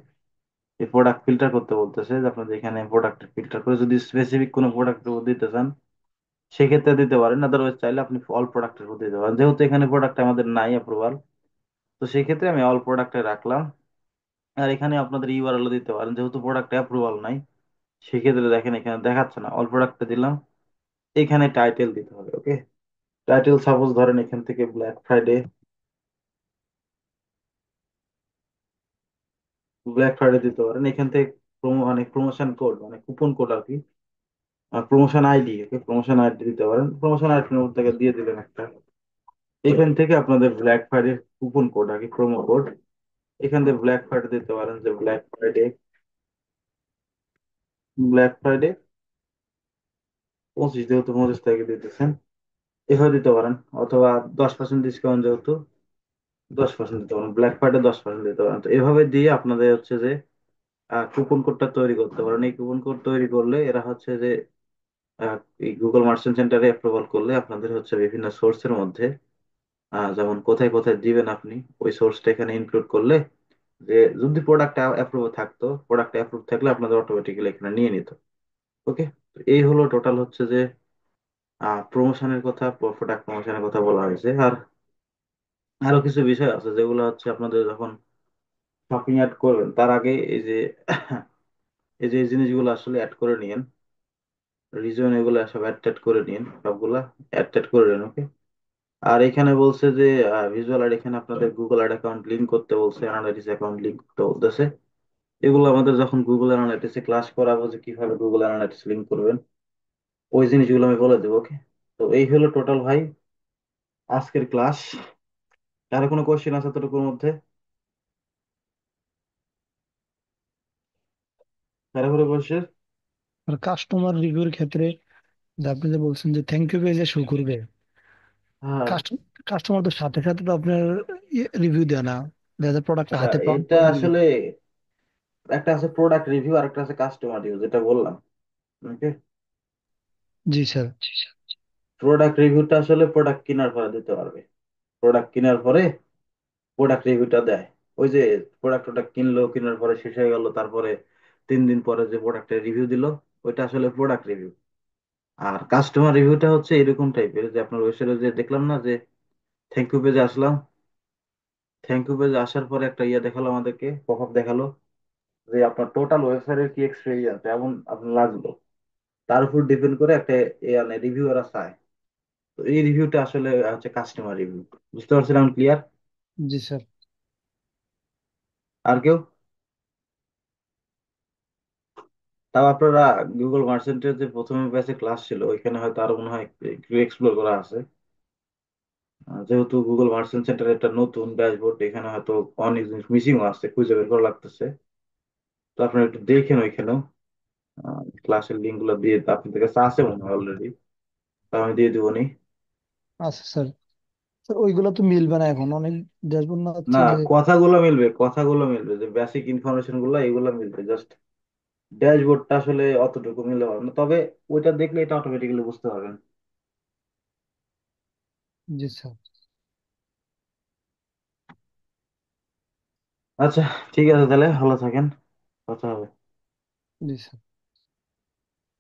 এই প্রোডাক্ট ফিল্টার করতে বলতেছে, যে আপনাদের এখানে প্রোডাক্ট ফিল্টার করে যদি স্পেসিফিক কোনো প্রোডাক্টের উপর দিতে চান সেক্ষেত্রে দিতে পারেন, আদারওয়াইজ চাইলে আপনি অল প্রোডাক্টের উপর দিতে পারেন। যেহেতু এখানে প্রোডাক্ট আমাদের নাই অ্যাপ্রুভাল, তো সেই ক্ষেত্রে আমি অল প্রোডাক্টে রাখলাম। আর এখানে আপনাদের ইউআরএল দিতে পারেন, যেহেতু প্রোডাক্ট অ্যাপ্রুভাল নাই সেক্ষেত্রে দেখেন এখানে দেখাচ্ছে না, অল প্রোডাক্টে দিলাম। এখানে টাইটেল দিতে হবে, ওকে। টাইটেল সাপোজ ধরেন এখান থেকে ব্ল্যাক ফ্রাইডে, ব্ল্যাক ফ্রাইডে দিতে পারেন। এখান থেকে মানে প্রমোশন কোড মানে কুপন কোড আর কি, প্রমোশন আইডি, ওকে, প্রমোশন আইডি দিতে পারেন। প্রমোশন আইডির মধ্যে থেকে দিয়ে দিলেন একটা। এখান থেকে আপনাদের ব্ল্যাক ফ্রাইডে কুপন কোড আর কি, প্রোমো কোড। এখান থেকে ব্ল্যাক ফ্রাইডে দিতে পারেন যে ব্ল্যাক ফ্রাইডে, ব্ল্যাক ফ্রাইডে 25, যেহেতু 25 তারিখে দিতেছেন এভাবে দিতে পারেন। অথবা 10% ডিসকাউন্ট, যেহেতু 10% দিতে পারেন, ব্ল্যাক ফ্রাইডে 10% দিতে পারেন। তো এভাবে দিয়ে আপনাদের হচ্ছে যে কুপন কোডটা তৈরি করতে পারেন। এই কুপন কোড তৈরি করলে এরা হচ্ছে যে আহ, এই গুগল মার্চেন্ট সেন্টারে অ্যাপ্রুভাল করলে আপনাদের হচ্ছে বিভিন্ন সোর্সের মধ্যে, যেমন কোথায় কোথায় দিবেন আপনি ওই সোর্সটা এখানে ইনক্লুড করলে, যে যদি প্রোডাক্ট অ্যাপ্রুভ থাকতো, প্রোডাক্ট অ্যাপ্রুভ থাকলে আপনাদের অটোমেটিক্যালি এখানে নিয়ে নিত। ওকে। এই হলো টোটাল হচ্ছে যে প্রমোশনের কথা, প্রোডাক্ট প্রমোশনের কথা বলা হয়েছে। আর আরো কিছু বিষয় আছে যেগুলো হচ্ছে আপনাদের যখন শপিং অ্যাড করবেন তার আগে এই যে এই জিনিসগুলো আসলে অ্যাড করে নিন, রিজন এগুলো সব অ্যাড ট্যাড করে নিন, সবগুলা অ্যাড ট্যাড করে নিন, ওকে। আর এখানে বলছে যে ভিজুয়াল অ্যাড, এখানে আপনাদের গুগল অ্যাড অ্যাকাউন্ট লিংক করতে বলছে, অ্যানালাইটিস অ্যাকাউন্ট লিংক করতে বলতেছে। এগুলো আমাদের যখন গুগল অ্যানালাইটিসে ক্লাস করাবো যে কিভাবে গুগল অ্যানালাইটিস লিংক করবেন, ওই জিনিসগুলো আমি বলে দেবো, ওকে। তো এই হলো টোটাল ভাই আজকের ক্লাস। কারো কোনো কোশ্চেন আছে তোটুকুর মধ্যে? কারো কোনো কোশ্চেন? আর কাস্টমার রিভিউর ক্ষেত্রে যে আপনি যে বলছেন যে থ্যাংক ইউ পেজে শো করবে, হ্যাঁ, কাস্টমার তো সাথে সাথে তো আপনার রিভিউ দেয় না, দেখা যায় প্রোডাক্টটা হাতে পাওয়ার এটা পরে রিভিউ। আসলে একটা আছে প্রোডাক্ট রিভিউ আর একটা আছে কাস্টমার রিভিউ, যেটা বললাম, ওকে। জি স্যার। প্রোডাক্ট রিভিউটা আসলে প্রোডাক্ট কেনার পরে দিতে পারবে, প্রোডাক্ট কেনার পরে প্রোডাক্ট রিভিউটা দেয়। ওই যে প্রোডাক্টটা কিনলো, কেনার পরে শেষ হয়ে গেল, তারপরে 3 দিন পরে যে প্রোডাক্টের রিভিউ দিল, ওইটা আসলে প্রোডাক্ট রিভিউ। আর কাস্টমার রিভিউটা হচ্ছে এরকম টাইপের, যে আপনার ওয়েবসাইটে যে দেখলাম না যে থ্যাংক ইউ পেজে আসলাম, থ্যাংক ইউ পেজে আসার পরে একটা ইয়ে দেখালো আমাদেরকে, পপ আপ দেখালো যে আপনার টোটাল ওয়েবসাইটের কি এক্সপিরিয়েন্স এমন আপনার লাগলো, তার উপর ডিপেন্ড করে একটা রিভিউয়ার চায়। তো এই রিভিউটা আসলে হচ্ছে কাস্টমার রিভিউ। বুঝতে পারছিলাম, ক্লিয়ার? জি স্যার। আর কেউ? তাও আপনারা গুগল মার্চেন্টের যে প্রথমে ব্যাচে ক্লাস ছিল ওইখানে হয়তো আরো মনে হয় একটু এক্সপ্লোর করা আছে। যেহেতু গুগল মার্চেন্ট সেন্টার একটা নতুন ড্যাশবোর্ড, এখানে হয়তো অনেক জিনিস মিসিং আছে, খুঁজে বের করা লাগতেছে। তো আপনারা একটু দেখেন ওইখানেও, ক্লাসের লিঙ্ক গুলো দিয়ে আপনাদের কাছে আছে মনে হয় অলরেডি, তা আমি দিয়ে দিব নি। আচ্ছা স্যার। স্যার ওইগুলো তো মিলবে না এখন, অনেক ড্যাশবোর্ড না না, হচ্ছে যে। কথাগুলো মিলবে, কথাগুলো মিলবে, যে বেসিক ইনফরমেশন গুলো এগুলো মিলবে, জাস্ট ড্যাশবোর্ডটা আসলে অতটুকু মিলতে পারবে না, তবে ওইটা দেখলে এটা অটোমেটিক্যালি বুঝতে পারবেন। জি স্যার। আচ্ছা, ঠিক আছে তাহলে, ভালো থাকেন, কথা হবে। জি স্যার।